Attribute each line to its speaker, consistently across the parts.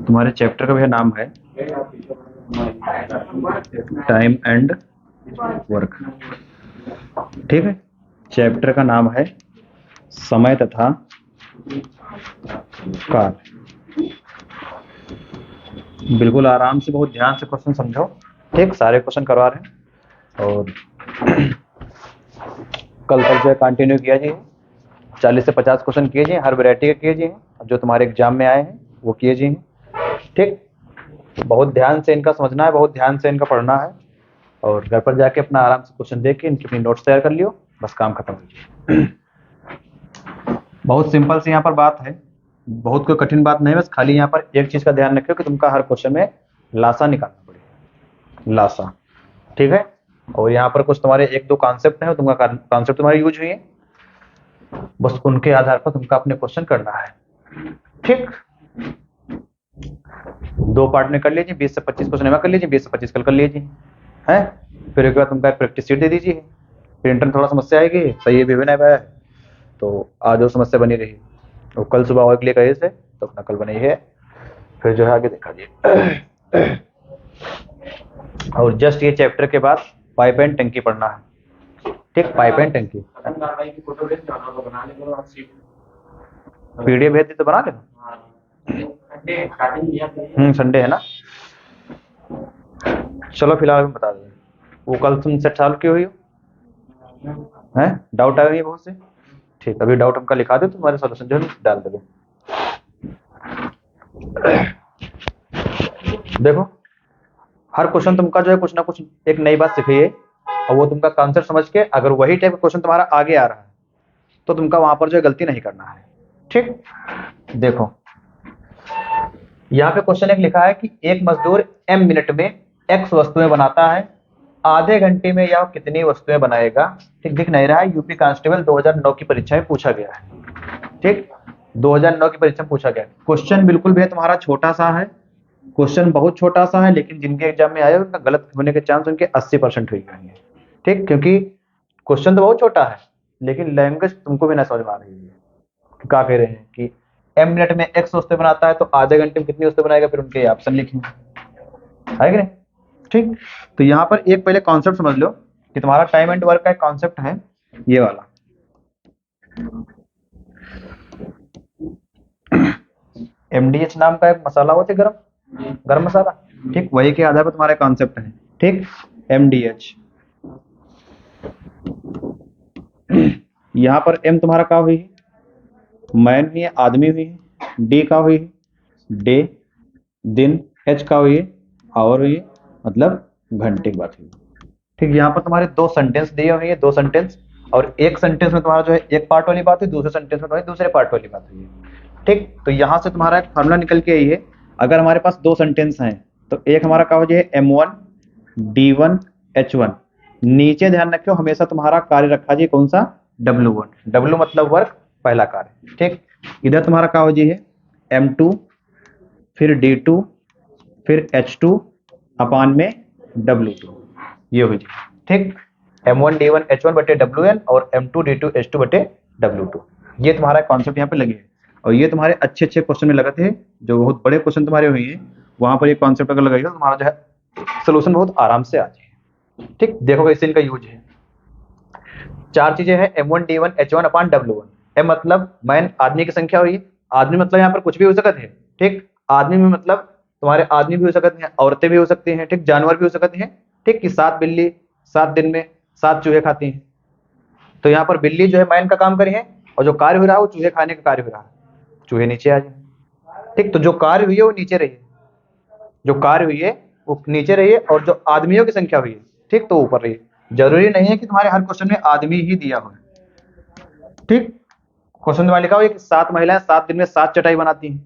Speaker 1: तुम्हारे चैप्टर का भी नाम है टाइम एंड वर्क। ठीक है, चैप्टर का नाम है समय तथा कार्य। बिल्कुल आराम से, बहुत ध्यान से क्वेश्चन समझो। ठीक, सारे क्वेश्चन करवा रहे हैं और कल तक जो है कंटिन्यू किया जाए। 40 से 50 क्वेश्चन किए जाए, हर वैरायटी के किए जाए, जो तुम्हारे एग्जाम में आए हैं वो किए जाए। ठीक, बहुत ध्यान से इनका समझना है, बहुत ध्यान से इनका पढ़ना है और घर पर जाके अपना आराम से क्वेश्चन देख के इनकी अपनी नोट्स तैयार कर लियो, बस काम खत्म हो जाए। बहुत सिंपल सी यहाँ पर बात है, बहुत कोई कठिन बात नहीं है। बस खाली यहाँ पर एक चीज का ध्यान रखियो कि तुमका हर क्वेश्चन में लासा निकालना पड़ेगा, लासा। ठीक है, और यहाँ पर कुछ तुम्हारे एक दो कॉन्सेप्ट है, तुमका कॉन्सेप्ट तुम्हारे यूज हुई है, बस उनके आधार पर तुमका अपने क्वेश्चन करना है। ठीक, 2 पार्ट में कर लीजिए, 20 से 25 क्वेश्चन में कर लीजिए, 20 से 25 कल कर लीजिए है। फिर एक बार तुमका प्रैक्टिस शीट दे दीजिए। प्रिंटर में थोड़ा समस्या आएगी, सही है भी नहीं है तो आज वो समस्या बनी रही, वो कल सुबह और के लिए कहे से तो अपना कल बनाई है, फिर जो है आगे देखा जी। और जस्ट ये चैप्टर के बाद पाइप एंड टंकी पढ़ना है। ठीक, पाइप एंड टंकी पीडीएफ भेज दी तो बना लेना। संडे है ना, चलो फिलहाल बता दें। वो कल तुमसे चालू की हुई है, डाउट आए हुई है बहुत से। ठीक, अभी डाउट हमका लिखा दे तो तुम्हारे सोल्यूशन जो है डाल दोगे। देखो, हर क्वेश्चन तुमका जो है कुछ ना कुछ एक नई बात सिखाइए और वो तुमका कॉन्सेप्ट समझ के अगर वही टाइप का क्वेश्चन तुम्हारा आगे आ रहा है तो तुमका वहां पर जो है गलती नहीं करना है। ठीक, देखो यहाँ पे क्वेश्चन एक लिखा है कि एक मजदूर m मिनट में x वस्तुएं बनाता है, आधे घंटे में यह कितनी वस्तुएं बनाएगा। ठीक, दिख नहीं रहा है, यूपी कांस्टेबल 2009 की परीक्षा में पूछा गया है। ठीक, 2009 की परीक्षा में पूछा गया। क्वेश्चन बिल्कुल भी तुम्हारा छोटा सा है, क्वेश्चन बहुत छोटा सा है, लेकिन जिनके एग्जाम में आए उनका गलत होने के चांस उनके 80% हुई है। ठीक, क्योंकि क्वेश्चन तो बहुत छोटा है लेकिन लैंग्वेज तुमको भी ना समझ में आ रही है। क्या कह रहे हैं कि m मिनट में x वस्तु बनाता है तो आधे घंटे में कितनी वस्तु बनाएगा, फिर उनके ऑप्शन लिखेंगे, है कि नहीं। ठीक, तो यहाँ पर एक पहले कॉन्सेप्ट समझ लो कि तुम्हारा टाइम एंड वर्क का एक कॉन्सेप्ट है ये वाला। MDH नाम का एक मसाला होता है, गरम मसाला। ठीक, वही के आधार पर तुम्हारा कॉन्सेप्ट है। ठीक, MDH। यहाँ पर M तुम्हारा क्या हुई है, मैन हुई है, आदमी हुई है। D का हुई है, डे दिन। H का हुई है, आवर हुई है, मतलब घंटे की बात हुई। ठीक, यहाँ पर तुम्हारे 2 सेंटेंस दिए हुए हैं, 2 सेंटेंस, और एक सेंटेंस में तुम्हारा जो है एक पार्ट वाली बात है, दूसरे सेंटेंस में तुम्हारी दूसरे पार्ट वाली बात हुई है। ठीक, तो यहाँ से तुम्हारा एक फार्मूला निकल के आई है। अगर हमारे पास 2 सेंटेंस हैं तो एक हमारा क्या हो जाए M1 D1 H1। नीचे ध्यान रखो हमेशा तुम्हारा कार्य रखा जाए कौन सा, W1। W मतलब वर्क, पहला कार्य। ठीक, इधर तुम्हारा क्या हो जाए M2 फिर D2 फिर H2 अपान में W2, ये हो जाए। ठीक, M1 D1 H1 बटे WN और M2 D2 H2 बटे W2, ये तुम्हारा कॉन्सेप्ट यहाँ पे लगे है। और ये तुम्हारे अच्छे अच्छे क्वेश्चन में लगे थे, जो बहुत बड़े क्वेश्चन तुम्हारे हुए हैं वहां पर ये कॉन्सेप्ट अगर लगेगा तो तुम्हारा जो है सोल्यूशन बहुत आराम से आ जाए। ठीक, देखो कैसे इनका यूज है। 4 चीजें हैं, M1 D1 H1 अपान W1। M मतलब मैन, आदमी की संख्या हुई, आदमी मतलब यहाँ पर कुछ भी हो सकते हैं। ठीक, आदमी में मतलब तुम्हारे आदमी भी हो सकते हैं, औरतें भी हो सकती हैं, ठीक, जानवर भी हो सकते हैं। ठीक, कि 7 बिल्ली 7 दिन में 7 चूहे खाती हैं, तो यहाँ पर बिल्ली जो है मैन का काम करी है और जो कार्य हो रहा है वो चूहे खाने का कार्य हो रहा है, चूहे नीचे आ जाए। ठीक, तो जो कार्य हुई है वो नीचे रही है, जो कार्य हुई है वो नीचे रही है, और जो आदमियों की संख्या हुई है ठीक तो ऊपर रही है। जरूरी नहीं है कि तुम्हारे हर क्वेश्चन में आदमी ही दिया हो। ठीक, क्वेश्चन में लिखा हुआ है कि 7 महिलाएं 7 दिन में 7 चटाई बनाती हैं,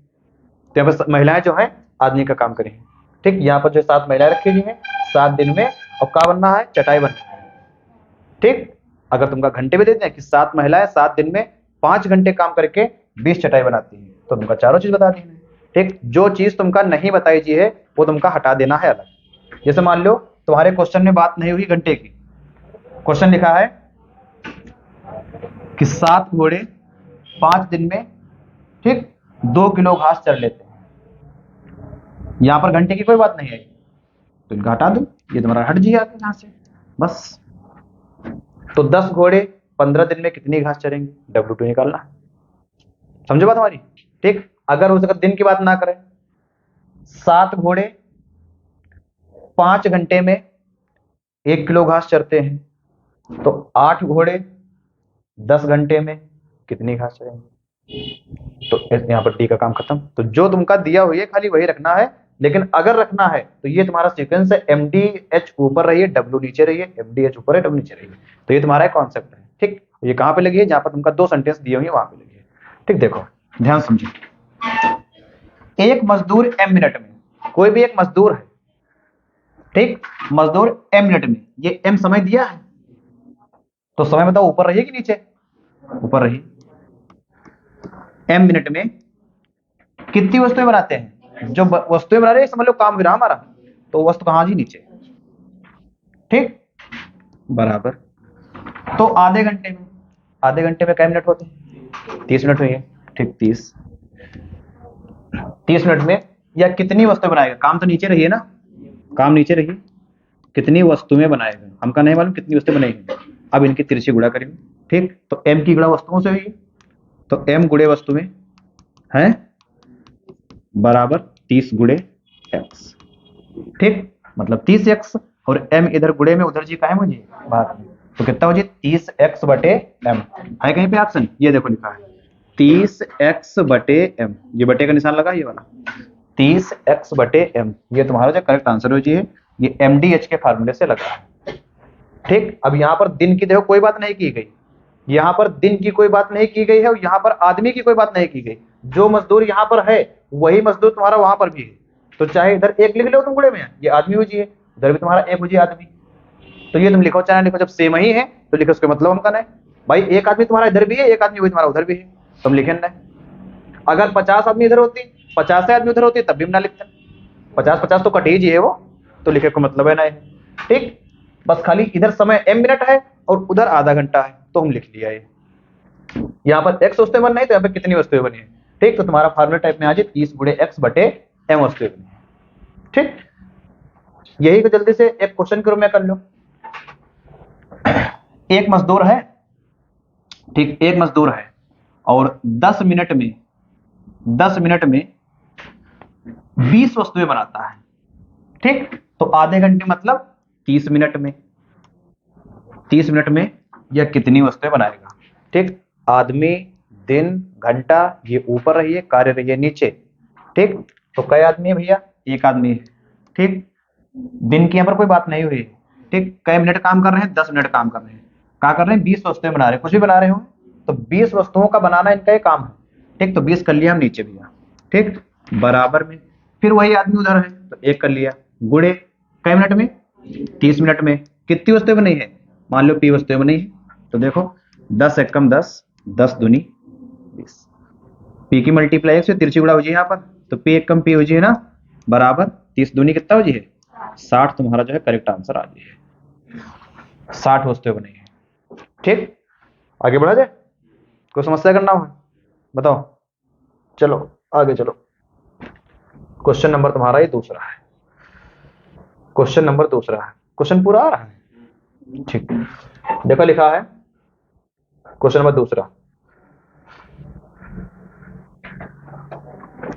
Speaker 1: तो यहाँ पर महिलाएं जो है आदमी का काम करेंगे। ठीक, यहाँ पर जो 7 महिलाएं रखी हुई हैं 7 दिन में, और क्या बनना है, चटाई बनना है। ठीक, अगर तुमका घंटे में दे दें कि 7 महिलाएं 7 दिन में 5 घंटे काम करके 20 चटाई बनाती है, तो तुमका चारों चीज बता दी है। ठीक, जो चीज तुमका नहीं बताई जी है वो तुमका हटा देना है अलग। जैसे मान लो तुम्हारे क्वेश्चन में बात नहीं हुई घंटे की, क्वेश्चन लिखा है कि 7 घोड़े 5 दिन में, ठीक, 2 किलो घास चर लेते हैं। यहां पर घंटे की कोई बात नहीं आई तो इनका हटा दो, ये तुम्हारा हट जी आते यहां से बस। तो 10 घोड़े 15 दिन में कितनी घास चरेंगे, W2 निकालना है। समझो बात हमारी, ठीक। अगर हो सके दिन की बात ना करें, 7 घोड़े 5 घंटे में 1 किलो घास चरते हैं, तो 8 घोड़े 10 घंटे में कितनी घास चरेंगे। तो यहाँ पर डी का काम खत्म। तो जो तुमका दिया हुआ है खाली वही रखना है, लेकिन अगर रखना है तो ये तुम्हारा सीक्वेंस है, MDH ऊपर रहिए W नीचे रहिए, MDH ऊपर है W नीचे रहिए। तो ये तुम्हारा कॉन्सेप्ट है, ठीक। ये कहाँ पे लगी है, जहां पर तुमका 2 सेंटेंस दिए हुए वहां पे लगी है, ठीक। देखो ध्यान समझिए, एक मजदूर M मिनट में, कोई भी एक मजदूर है, ठीक, मजदूर M मिनट में, ये M समय दिया है, तो समय बताओ ऊपर रहिए कि नीचे, ऊपर रहिए। M मिनट में कितनी वस्तुएं बनाते हैं, जो वस्तुएं बना रहे हैं समझ लो काम विराम हमारा, तो वस्तु कहां जी, नीचे, ठीक, बराबर। तो आधे घंटे में, आधे घंटे में कितने मिनट होते हैं, 30 मिनट हुई है, ठीक। 30 मिनट में या कितनी वस्तुएं बनाएगा, काम तो नीचे रहिए ना, काम नीचे रहिए, कितनी वस्तुएं बनाएगा, हमका नहीं मालूम कितनी वस्तुएं बनाएगी। अब इनकी तिरछी गुणा करेंगे, ठीक। तो M की गुणा वस्तुओं से हुई, तो M गुणे वस्तुएं हैं बराबर 30 गुणे x, ठीक, मतलब 30x, और M इधर गुणे में उधर जी का है मुझे बात में, तो कितना हो जी 30x बटे M है कहीं पे ऑप्शन, ये देखो लिखा है 30x बटे M, ये बटे का निशान लगा ये वाला, 30x बटे M, ये तुम्हारा जो करेक्ट आंसर हो जी है, ये MDH के फार्मूले से लगा है, ठीक। अब यहाँ पर दिन की देखो कोई बात नहीं की गई, यहाँ पर दिन की कोई बात नहीं की गई है, और यहाँ पर आदमी की कोई बात नहीं की गई। जो मजदूर यहाँ पर है वही मजदूर तुम्हारा वहां पर भी है, तो चाहे इधर एक लिख लो तुम गुणे में, ये आदमी हो जी है, इधर भी तुम्हारा एक हो जी आदमी, तो ये तुम लिखो चाहे लिखो, जब सेम ही है तो लिखो, उसका मतलब हम कहना है भाई एक आदमी तुम्हारा इधर भी है, एक आदमी वही तुम्हारा उधर भी है, तुम लिखे ना। अगर 50 आदमी इधर होती, 50 आदमी उधर होती, तब भी हम ना लिखते, 50-50 तो कट ही जी है वो, तो लिखे को मतलब है ना, ठीक। बस खाली इधर समय M मिनट है और उधर आधा घंटा है, तो हम लिख लिया ये। यहाँ पर x वस्तुएं बन रही, तो यहाँ पे कितनी वस्तुएं बनी है, ठीक। तो तुम्हारा फार्मूला टाइप में आ जाए 30 गुणे x बटे M वस्तुएं बनी है, ठीक। यही को जल्दी से एक क्वेश्चन के रूप में कर लो। एक मजदूर है, ठीक, एक मजदूर है और 10 मिनट में 20 वस्तुएं बनाता है, ठीक। तो आधे घंटे मतलब 30 मिनट में, 30 मिनट में यह कितनी वस्तुएं बनाएगा, ठीक। आदमी, दिन, घंटा, ये ऊपर रहिए, कार्य रहिए नीचे, ठीक। तो कई आदमी है भैया, एक आदमी है, ठीक। दिन की यहाँ पर कोई बात नहीं हुई, ठीक। कई मिनट काम कर रहे हैं, 10 मिनट काम कर रहे हैं, क्या कर रहे हैं 20 वस्तुएं बना रहे हैं, कुछ भी बना रहे हो, तो 20 वस्तुओं का बनाना इनका ये काम है, ठीक। तो 20 कर लिया हम नीचे भैया, ठीक, बराबर में, फिर वही आदमी उधर है तो 1 कर लिया, गुणे कई मिनट में, 30 मिनट में कितनी वस्तुएं बनी है, मान लो P वस्तुएं बनी है, तो देखो 10 एकम 10, 10 दूनी 20, P की मल्टीप्लाई से तिरछी गुणा हो जी यहाँ पर, तो P एकम P हो जी है ना, बराबर 30 दूनी कितना हो जी है 60, तुम्हारा जो है करेक्ट आंसर आ जी है, 60 वस्तुएं बनी है, ठीक। आगे बढ़ा जाए, कोई समस्या करना हो बताओ, चलो आगे चलो। क्वेश्चन नंबर तुम्हारा ये दूसरा है, क्वेश्चन नंबर दूसरा है, क्वेश्चन पूरा आ रहा है, ठीक। देखो लिखा है क्वेश्चन नंबर दूसरा,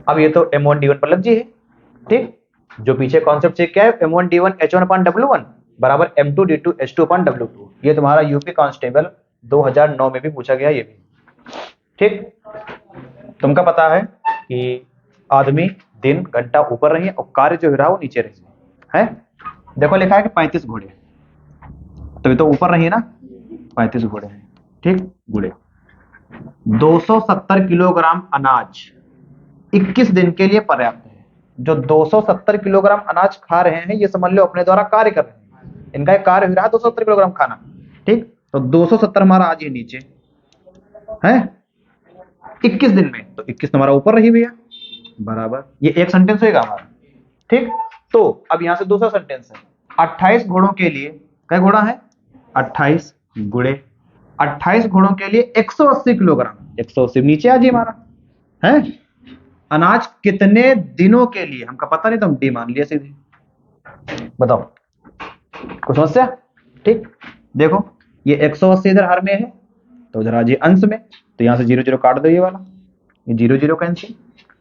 Speaker 1: अब ये तो M1 D1 पर लग जी है, ठीक। जो पीछे कॉन्सेप्ट चेक क्या है, M1 D1 H1 अपन W1 बराबर M2 D2 H2 अपन W2, ये तुम्हारा यूपी कांस्टेबल 2009 में भी पूछा गया ये भी, ठीक। तुमका पता है कि आदमी, दिन, घंटा ऊपर रही है और कार्य जो रहा वो नीचे रही है। देखो लिखा है कि 35 घोड़े, तो ये तो ऊपर रही है ना, 35 घोड़े हैं, ठीक, गुड़े 270 किलोग्राम अनाज 21 दिन के लिए पर्याप्त है। जो 270 किलोग्राम अनाज खा रहे हैं ये समझ लो अपने द्वारा कार्य कर रहे हैं, इनका एक कार्य हो रहा है 270 किलोग्राम खाना, ठीक। तो 270 हमारा आज ही नीचे है 21 दिन में, तो 21 तुम्हारा ऊपर रही भैया, बराबर, ये एक सेंटेंस होगा हमारा, ठीक। तो अब यहां से दूसरा सेंटेंस है, 28 घोड़ों के लिए, क्या घोड़ा है, 28 गुड़े 28 घोड़ों के लिए 180 किलोग्राम, 180 नीचे आ जाइए हमारा है, अनाज कितने दिनों के लिए, हमका पता नहीं तो हम डी मान लिया सीधे, बताओ कुछ समस्या। ठीक, देखो ये 180 इधर हर में है तो उधर आ जाइए अंश में, तो यहाँ से 0 0 काट दो, ये वाला, ये 0 0 कैंसिल।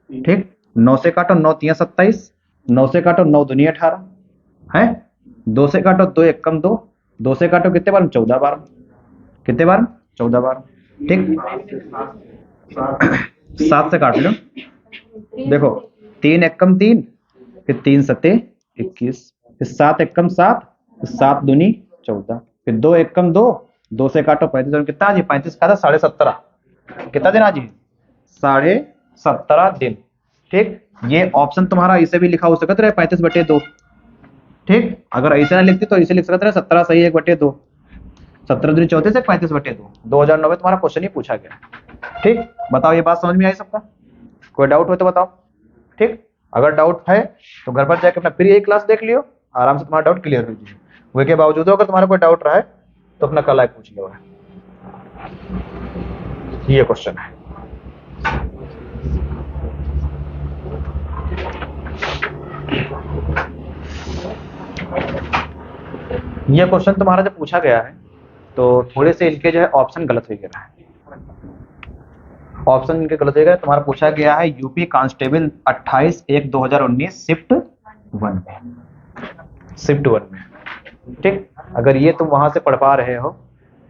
Speaker 1: ठीक, 9 से काटो, 9 3 27, 9 से काटो 9 दूनी 18 है, 2 से काटो 2 1 कम 2, 2 से काटो कितने बार, 14 बार, कितने बार, 14 बार। ठीक, 7 से काट लो, देखो 3 1 कम 3, फिर 3 सत्ते 21, फिर 7 1 कम 7, फिर 7 दूनी 14, फिर 2 1 कम 2, 2 से काटो 35, कितना आ जी, 35 का था 17.5, कितना दिन आ जी, 17.5 दिन। ठीक, ये ऑप्शन तुम्हारा ऐसे भी लिखा हो सकता है 35/2। ठीक, अगर ऐसे ना लिखती तो ऐसे लिख सकते रहे 17 सही 1/2, 17 दूनी 34 है 35/2, 2009 में तुम्हारा क्वेश्चन ही पूछा गया। ठीक, बताओ ये बात समझ में आई सबका, कोई डाउट हो तो बताओ। ठीक, अगर डाउट है तो घर पर जाकर अपना फिर यही क्लास देख लियो, आराम से तुम्हारा डाउट क्लियर हो जाए। वही के बावजूद अगर तुम्हारा कोई डाउट रहा है तो अपना कल आके पूछ लो, ये क्वेश्चन है। ये क्वेश्चन तुम्हारा जब पूछा गया है तो थोड़े से इनके जो है ऑप्शन गलत हो गया है, ऑप्शन इनके गलत हो गया। तुम्हारा पूछा गया है यूपी कांस्टेबल 28/1/2019 शिफ्ट 1 में, शिफ्ट 1 में। ठीक, अगर ये तुम वहां से पढ़ पा रहे हो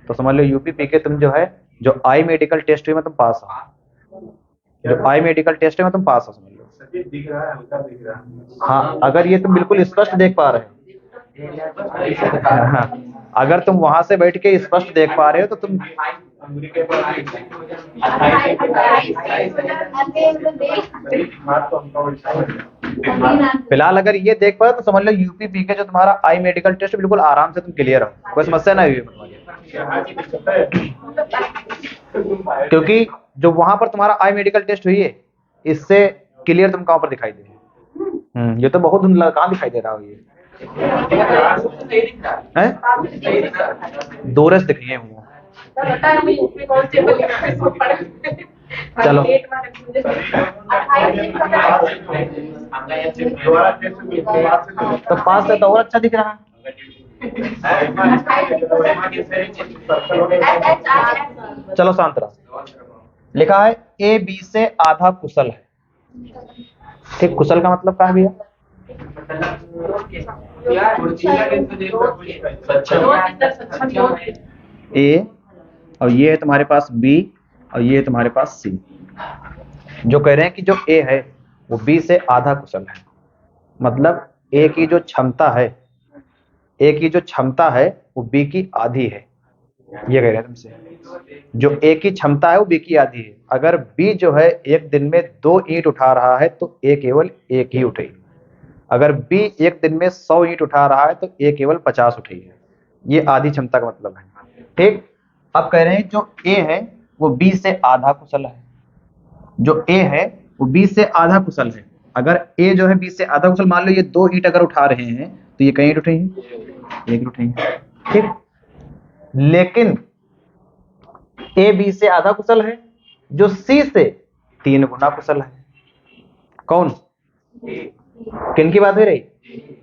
Speaker 1: तो समझ लो यूपी पीके तुम जो है, जो आई मेडिकल टेस्ट हुई में तुम पास हो, जो आई मेडिकल टेस्ट में तुम पास हो, समझ लो दिख रहा है, हल्का दिख रहा है। हाँ, अगर ये तुम बिल्कुल स्पष्ट देख पा रहे हो, हाँ, अगर तुम वहां से बैठ के स्पष्ट देख पा रहे हो तो तुम फिलहाल अगर ये देख पाओ तो समझ लो यूपी पीके जो तुम्हारा आई मेडिकल टेस्ट बिल्कुल आराम से तुम क्लियर हो, कोई समस्या ना हुई, क्योंकि जो वहां पर तुम्हारा आई मेडिकल टेस्ट हुई है इससे क्लियर तुम कहां पर दिखाई दे, ये तो बहुत धुंधला कहां दिखाई दे रहा हो, ये दूर से दिख रही है वो, चलो तो पास से तो और अच्छा दिख रहा है। चलो शांत रहो, लिखा है ए बी से आधा कुशल है। ठीक, कुशल का मतलब क्या है भैया, ए और ये है तुम्हारे पास बी और ये है तुम्हारे पास सी, जो कह रहे हैं कि जो ए है वो बी से आधा कुशल है, मतलब ए की जो क्षमता है, ए की जो क्षमता है वो बी की आधी है, ये कह रहे हैं तुमसे, जो ए की क्षमता है वो बी की आधी है। अगर बी जो है एक दिन में 2 ईंट उठा रहा है तो ए केवल 1 ही उठेगी, अगर बी एक दिन में 100 ईंट उठा रहा है तो ए केवल 50 उठेगी, ये आधी क्षमता का मतलब है। ठीक, अब कह रहे हैं जो ए है वो बी से आधा कुशल है, जो ए है वो बी से आधा कुशल है, अगर ए जो है बी से आधा कुशल, मान लो ये 2 ईंट अगर उठा रहे हैं तो ये कई ईंट उठेंगे, 1 उठेंगे। ठीक, लेकिन ए बी से आधा कुशल है, जो सी से 3 गुना कुशल है। कौन, किन की बात हो रही,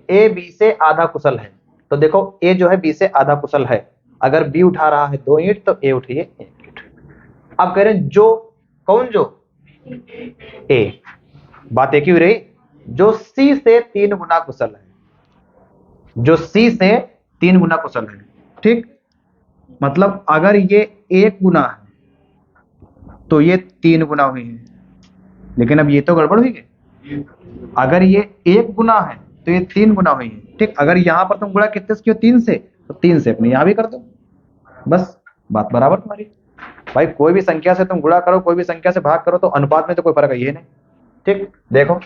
Speaker 1: ए बी से आधा कुशल है, तो देखो ए जो है बी से आधा कुशल है, अगर बी उठा रहा है 2 ईंट तो ए उठिए 1 ईंट। अब कह रहे हैं जो, कौन, जो ए, बात एक ही हो रही, जो सी से 3 गुना कुशल है, जो सी से 3 गुना कुशल है। ठीक, मतलब अगर ये 1 गुना है तो ये 3 गुना हुई है, लेकिन अब ये तो गड़बड़ हुई है, अगर ये 1 गुना है तो ये 3 गुना हुई है। ठीक, अगर यहाँ पर तुम गुणा कितने से किया, 3 से, तो 3 से अपने यहाँ भी कर दो, बस बात बराबर तुम्हारी। भाई कोई भी संख्या से तुम गुणा करो, कोई भी संख्या से भाग करो तो अनुपात में तो कोई फर्क है नहीं। ठीक, देखो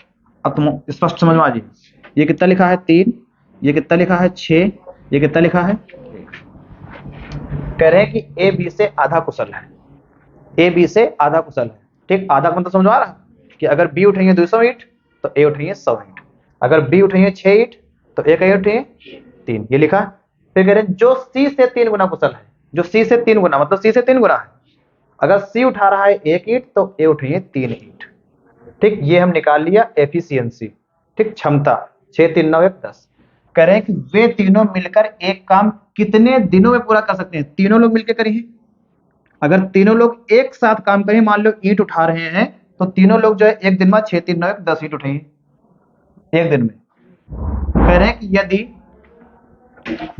Speaker 1: अब तुम स्पष्ट समझ में आ जाए, ये कितना लिखा है 3, ये कितना लिखा है 6, ये कितना लिखा है, कह रहे हैं कि ए बी से आधा कुशल है, ए बी से आधा कुशल है। ठीक, आधा मतलब समझ आ रहा कि अगर बी उठेंगे 200 ईंट तो ए उठेंगे 100 ईंट, अगर बी उठाइए 6 ईंट तो ए कहीं उठाइए 3, ये लिखा। फिर कह रहे हैं जो सी से 3 गुना कुशल है, जो सी से 3 गुना मतलब सी से 3 गुना है, अगर सी उठा रहा है 1 ईंट तो ए उठाइए 3 ईंट। ठीक, ये हम निकाल लिया एफिशिएंसी। ठीक, क्षमता 6 3 9 1 10। कह रहे हैं कि वे तीनों मिलकर एक काम कितने दिनों में पूरा कर सकते हैं। तीनों लोग मिलकर करिए, अगर तीनों लोग एक साथ काम करें, मान लो ईंट उठा रहे हैं, तो तीनों लोग जो है एक दिन में 6 3 9 1 10 ईंट उठाइए एक दिन में। कह रहे हैं कि यदि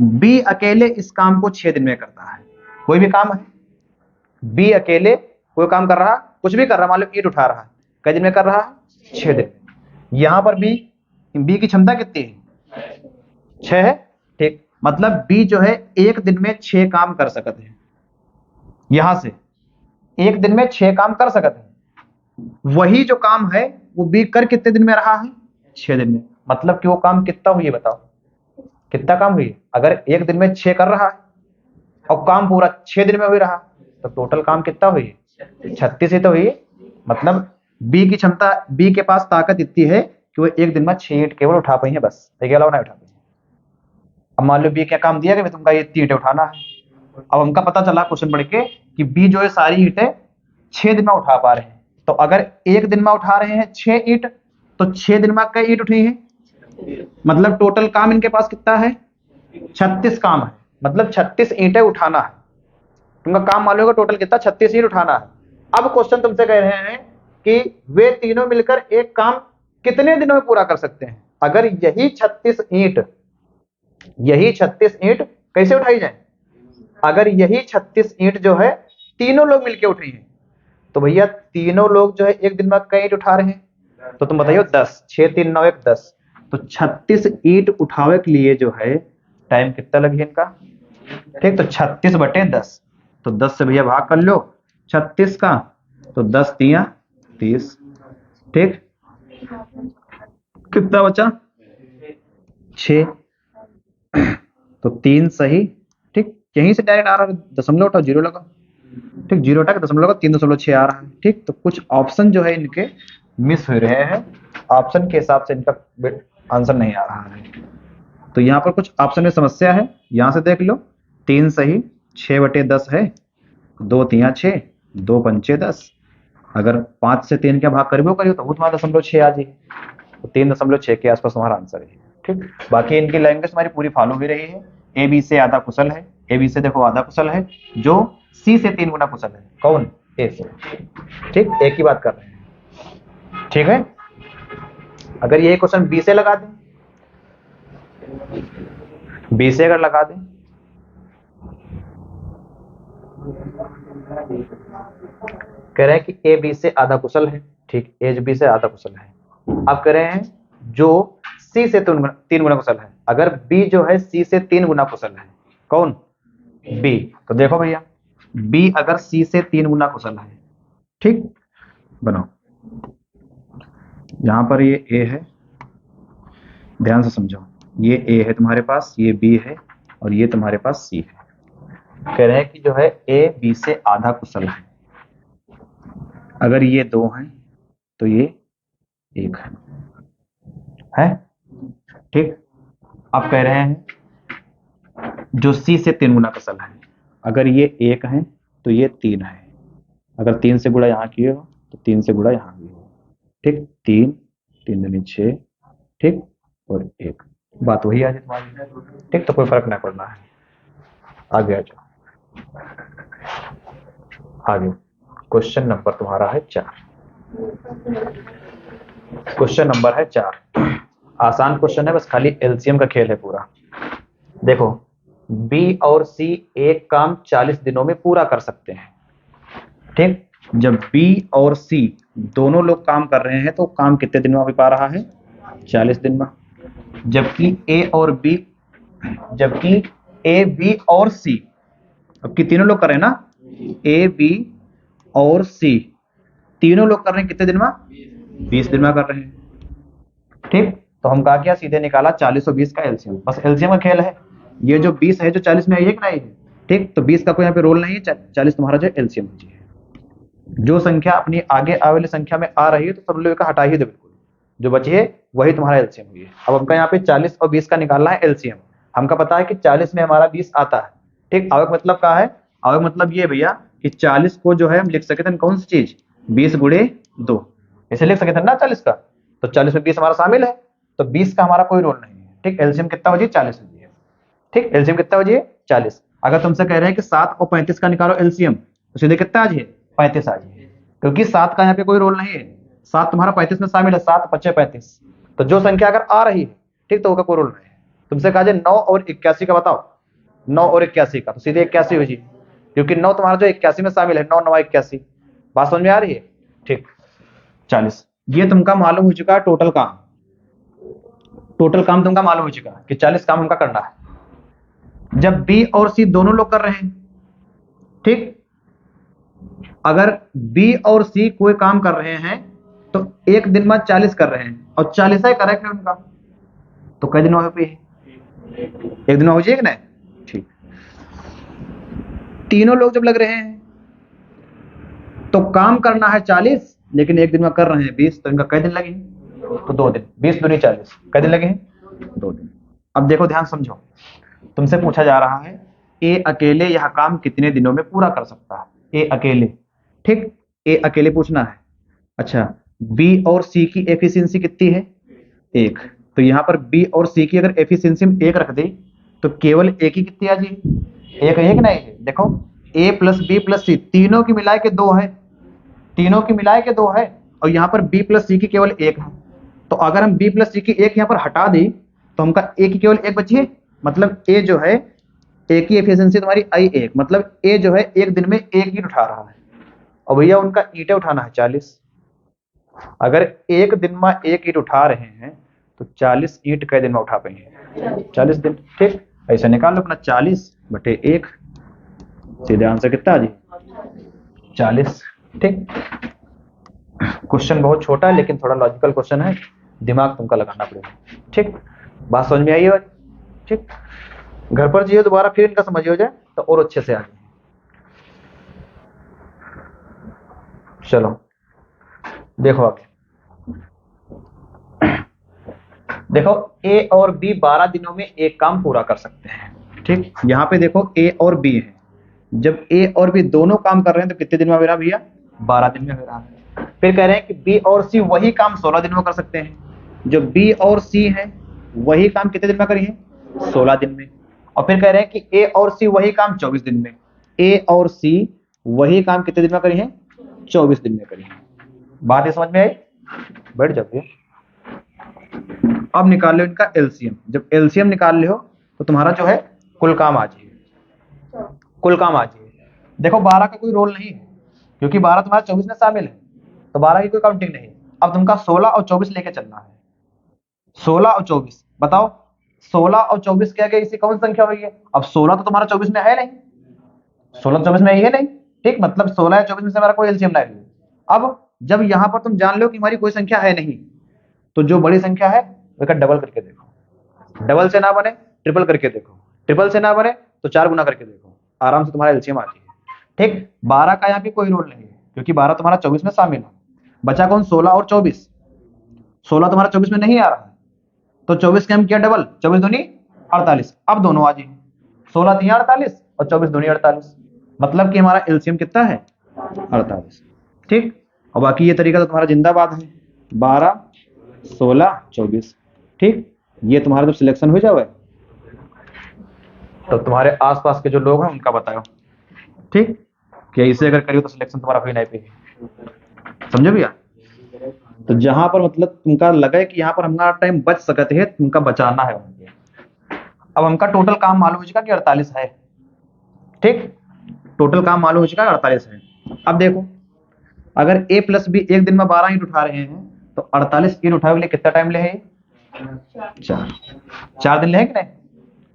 Speaker 1: बी अकेले इस काम को 6 दिन में करता है, कोई भी काम है, बी अकेले कोई काम कर रहा, कुछ भी कर रहा, मान लो ईंट उठा रहा है, कई दिन में कर रहा है 6 दिन में। यहां पर बी की क्षमता कितनी है 6 है। ठीक, मतलब बी जो है एक दिन में 6 काम कर सकते हैं, यहां से एक दिन में 6 काम कर सकते हैं। वही जो काम है वो बी कर कितने दिन में रहा है 6 दिन में। मतलब कि वो काम कितना हुई बताओ, कितना काम हुई। अगर एक दिन में 6 कर रहा है और काम पूरा 6 दिन में हुई रहा, तो टोटल काम कितना हुई 36 ही तो हुई। मतलब बी की क्षमता, बी के पास ताकत इतनी है कि वो एक दिन में 6 ईंट केवल उठा पाई है, बस, इसके अलावा नहीं उठा पाई। अब मान लो बी क्या काम दिया कि तुमका ये 3 ईंटें उठाना है। अब हमका पता चला क्वेश्चन पढ़ के कि बी जो है सारी ईंटें 6 दिन में उठा पा रहे हैं, तो अगर एक दिन में उठा रहे हैं 6 ईंट, तो 6 दिन में कई ईंट उठी है, मतलब टोटल काम इनके पास कितना है 36 काम है। मतलब 36 ईंटें उठाना है, तुमका काम मालूम होगा टोटल कितना 36 ईंट उठाना है। अब क्वेश्चन तुमसे कह रहे हैं कि वे तीनों मिलकर एक काम कितने दिनों में पूरा कर सकते हैं। अगर यही 36 ईंट कैसे उठाई जाए, अगर यही 36 ईंट जो है तीनों लोग मिलकर उठाई है, तो भैया तीनों लोग जो है एक दिन में कई ईंट उठा रहे हैं, तो तुम बताइए 10, 6 3 9 1 10, तो 36 ईंट उठावे के लिए जो है टाइम कितना लगे इनका। ठीक, तो 36 बटे 10, तो 10 से भैया भाग कर लो 36 का, तो 10 तिया 30। ठीक, कितना बचा 6, तो 3 सही। ठीक, यहीं से डायरेक्ट आ रहा है, दशमलव उठाओ जीरो लगाओ। ठीक, जीरो उठा के दशमलव लगाओ 3.6 आ रहा है। ठीक, तो कुछ ऑप्शन जो है इनके मिस हो रहे हैं, ऑप्शन के हिसाब से इनका आंसर नहीं आ रहा है। तो यहाँ पर कुछ ऑप्शन में समस्या है, यहाँ से देख लो 3 सही, 6 बटे 10 है, 2 तिया 6, 2 पंचे 10। अगर 5 से 3 का भाग करीबो करियो तो वो तुम्हारा 0.6 आ जाएगी, तो 3.6 के आसपास तुम्हारा आंसर है। ठीक, बाकी इनकी लैंग्वेज हमारी पूरी फॉलो हो रही है। ए बी से आधा कुशल है, ए बी से देखो आधा कुशल है, जो सी से 3 गुना कुशल है, कौन ए से। ठीक, एक ही बात कर रहे हैं। ठीक है, अगर ये क्वेश्चन बी से लगा दें, बी से अगर लगा दें, कह रहे हैं कि ए बी से आधा कुशल है। ठीक, ए बी से आधा कुशल है। अब कह रहे हैं जो सी से 3 गुना कुशल है, अगर बी जो है सी से 3 गुना कुशल है, कौन बी, तो देखो भैया बी अगर सी से 3 गुना कुशल है, ठीक, बनाओ, यहां पर ये ए है, ध्यान से समझो, ये ए है तुम्हारे पास, ये बी है, और ये तुम्हारे पास सी है। कह रहे हैं कि जो है ए बी से आधा कुशल है, अगर ये 2 हैं तो ये 1 है। ठीक, अब कह रहे हैं जो सी से 3 गुना कुशल है, अगर ये 1 है तो ये 3 है, अगर 3 से गुणा यहाँ किए हो तो 3 से गुणा यहाँ भी हो। ठीक, 3 3 दूनी 6, ठीक, और 1, बात वही आ जाए तुम्हारी। ठीक, तो कोई फर्क नहीं पड़ना है। आगे आ जाओ, आगे क्वेश्चन नंबर तुम्हारा है 4। क्वेश्चन नंबर है 4, आसान क्वेश्चन है, बस खाली एलसीएम का खेल है पूरा। देखो बी और सी एक काम 40 दिनों में पूरा कर सकते हैं। ठीक, जब बी और सी दोनों लोग काम कर रहे हैं तो काम कितने दिन में हो पा रहा है 40 दिन में। जबकि ए बी और सी, अब कि तीनों लोग कर रहे हैं ना, ए बी और सी तीनों लोग कर रहे हैं कितने दिन में 20 दिन में कर रहे हैं। ठीक, तो हम कहा क्या सीधे निकाला 40 और 20 का एलसीएम, बस एलसीएम का खेल है। ये जो 20 है जो 40 में है ये नहीं है। ठीक, तो 20 का कोई यहाँ पे रोल नहीं है, 40 तुम्हारा जो एलसीएम है। जो संख्या अपनी आगे आगे वाली संख्या में आ रही है तो सब लोग का हटा ही दो बिल्कुल, जो बची है वही तुम्हारा एलसीएम हुई है। अब हमका यहाँ पे 40 और 20 का निकालना है एलसीएम। हमका पता है कि 40 में हमारा 20 आता है। ठीक, आवक मतलब क्या है? आवक मतलब ये भैया कि 40 को जो है हम लिख सकते हैं कौन सी चीज, 20 गुणे 2, ऐसे लिख सकते हैं ना 40 का। तो 40 में 20 हमारा शामिल है, तो 20 का हमारा कोई रोल नहीं है। ठीक, एलसीएम कितना हो जाए 40 हो जाए। ठीक, एलसीएम कितना हो जाए 40। अगर तुमसे कह रहे हैं कि 7 और 35 का निकालो एलसीएम, तो सीधे कितना आ जाए 35 आ जाए, क्योंकि 7 का यहाँ पे कोई रोल नहीं है, 7 तुम्हारा 35 में शामिल है, 7 पच्चे 35। तो जो संख्या अगर आ रही है ठीक, तो उसका कोई रोल नहीं है। तुमसे कहा जाए 9 और 81 का बताओ, 9 और 81 का, तो सीधे 81 हो जाए, क्योंकि 9 तुम्हारा जो 81 में शामिल है, 9 9 81। बात समझ में आ रही है? ठीक, 40। ये तुमका मालूम हो चुका है टोटल काम। टोटल काम तुमका मालूम हो चुका है कि 40 काम हमका करना है। जब बी और सी दोनों लोग कर रहे हैं, ठीक, अगर बी और सी कोई काम कर रहे हैं तो एक दिन में 40 कर रहे हैं और 40 ही करेक्ट है उनका, तो कई दिन पे एक दिन हो जाएगा ना। ठीक, तीनों लोग जब लग रहे हैं तो काम करना है 40, लेकिन एक दिन में कर रहे हैं 20, तो इनका कई दिन लगे? तो 2 दिन। 20 दूनी 40, कई दिन लगे हैं? 2 दिन। अब देखो ध्यान समझो, तुमसे पूछा जा रहा है ए अकेले यह काम कितने दिनों में पूरा कर सकता है? ए अकेले, ठीक, ए अकेले पूछना है। अच्छा, बी और सी की एफिशिएंसी कितनी है? 1। तो यहाँ पर बी और सी की अगर एफिशिएंसी में 1 रख दे तो केवल एक ही कितनी आ जाएगी? एक है कि नहीं है? देखो ए प्लस बी प्लस सी तीनों की मिलाए के 2 है, तीनों की मिलाए के 2 है, और यहाँ पर बी प्लस सी की केवल 1 है। तो अगर हम बी प्लस सी की 1 यहाँ पर हटा दें तो हमका ए की केवल 1 बची है, मतलब ए जो है ए की एफिशिएंसी तुम्हारी आई 1, मतलब ए जो है एक दिन में 1 ईंट उठा रहा है, और भैया उनका ईंटें उठाना है 40। अगर एक दिन में 1 ईंट उठा रहे हैं तो 40 ईंट कई दिन में उठा पाएंगे? 40 दिन। ठीक, ऐसा निकाल लो अपना 40/1, सीधे आंसर कितना आ जाए 40। ठीक, क्वेश्चन बहुत छोटा है लेकिन थोड़ा लॉजिकल क्वेश्चन है, दिमाग तुमका लगाना पड़ेगा। ठीक, बात समझ में आई है? ठीक, घर पर जाइए दोबारा फिर इनका समझ हो जाए तो और अच्छे से आ जाए। चलो देखो आगे, देखो ए और बी 12 दिनों में एक काम पूरा कर सकते हैं। ठीक, यहाँ पे देखो ए और बी है, जब ए और बी दोनों काम कर रहे हैं तो कितने दिन में हो रहा भैया? 12 दिन में हो रहा है। फिर कह रहे हैं कि बी और सी वही काम 16 दिन में कर सकते हैं। जो बी और सी है वही काम कितने दिन में करी है? 16 दिन में। और फिर कह रहे हैं कि ए और सी वही काम 24 दिन में। ए और सी वही काम कितने दिन में करी है? 24 दिन में करी है। बात ये समझ में आई? बैठ जाओ भैया। अब निकाल लो इनका एलसीएम। जब एलसीएम निकाल लो तो तुम्हारा जो है कुल काम आ जाए, कुल काम आ जाए। देखो 12 का कोई रोल नहीं है, क्योंकि 12 तुम्हारा 24 में शामिल है, तो 12 की कोई काउंटिंग नहीं है। अब तुमका 16 और 24 लेके चलना है। 16 और 24 बताओ, 16 और 24 क्या क्या इसी कौन संख्या हुई है? अब 16 तो तुम्हारा 24 में है नहीं, 16 24 में है नहीं। ठीक, मतलब 16 या 24 में से हमारा कोई एलसीएम नहीं है। अब जब यहाँ पर तुम जान लो कि हमारी कोई संख्या है नहीं, तो जो बड़ी संख्या है उसका डबल करके देखो। डबल से ना बने ट्रिपल करके देखो, ट्रिपल से ना बने तो 4 गुना करके देखो, आराम से तुम्हारा एलसीएम आ जाएगा। ठीक, 12 का यहाँ पे कोई रोल नहीं है, क्योंकि 12 तुम्हारा 24 में शामिल है। बचा कौन? 16 और 24। 16 तुम्हारा 24 में नहीं आ रहा है, तो 24 के हम किया डबल, 24 दूनी 48। अब दोनों आ जाए, 16 3 48 और 24 दूनी 48, मतलब कि हमारा एलसीएम कितना है? 48। ठीक, और बाकी ये तरीका तो तुम्हारा जिंदाबाद है, 12 16 24। ठीक, ये तुम्हारा जब सिलेक्शन हो जाए तो तुम्हारे आसपास के जो लोग हैं उनका बताओ। ठीक, कि इसे अगर करियो तो सिलेक्शन तुम्हारा हो ही नहीं पाएगी। समझो भैया? तो जहां पर मतलब तुमका लगे कि यहाँ पर हमारा टाइम बच सकते है, तुमका बचाना है। अब हमका टोटल काम मालूम हो चुका कि 48 है। ठीक, टोटल काम मालूम हो चुका है 48 है। अब देखो, अगर ए प्लस बी एक दिन में 12 ईंट उठा रहे हैं तो 48 ईंट उठाने के लिए कितना टाइम ले? 4 दिन ले कि नहीं?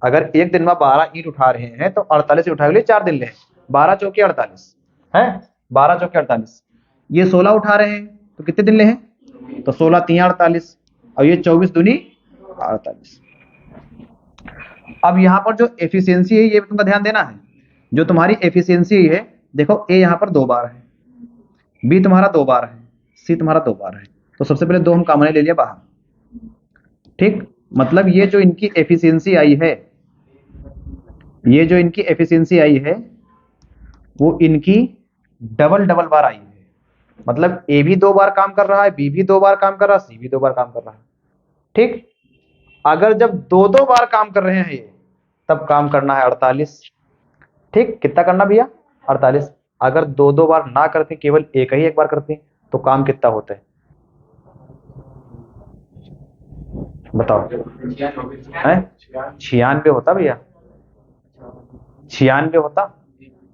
Speaker 1: अगर एक दिन में 12 ईंट उठा रहे हैं तो 48 ईंट उठाने के लिए 4 दिन ले। 12 चौके 48 है, 12 चौके 48। ये 16 उठा रहे हैं तो कितने दिन ले हैं? तो 16 3 48, और ये 24 दूनी 48। अब यहाँ पर जो एफिशिएंसी है ये तुमका ध्यान देना है। जो तुम्हारी एफिशिएंसी है, देखो ए यहाँ पर 2 बार है, बी तुम्हारा 2 बार है, सी तुम्हारा 2 बार है। तो सबसे पहले 2 हम कॉमन ले लिया बाहर, ठीक। मतलब ये जो इनकी एफिशिएंसी आई है, ये जो इनकी एफिशिएंसी आई है वो इनकी डबल डबल बार आई है। मतलब ए भी 2 बार काम कर रहा है, बी भी 2 बार काम कर रहा है, सी भी 2 बार काम कर रहा है, ठीक। अगर जब 2-2 बार काम कर रहे हैं ये, तब काम करना है 48, ठीक। कितना करना भैया? 48। अगर 2-2 बार ना करते, केवल एक ही एक बार करते, तो काम कितना होता है बताओ? 96 होता भैया, 96 होता,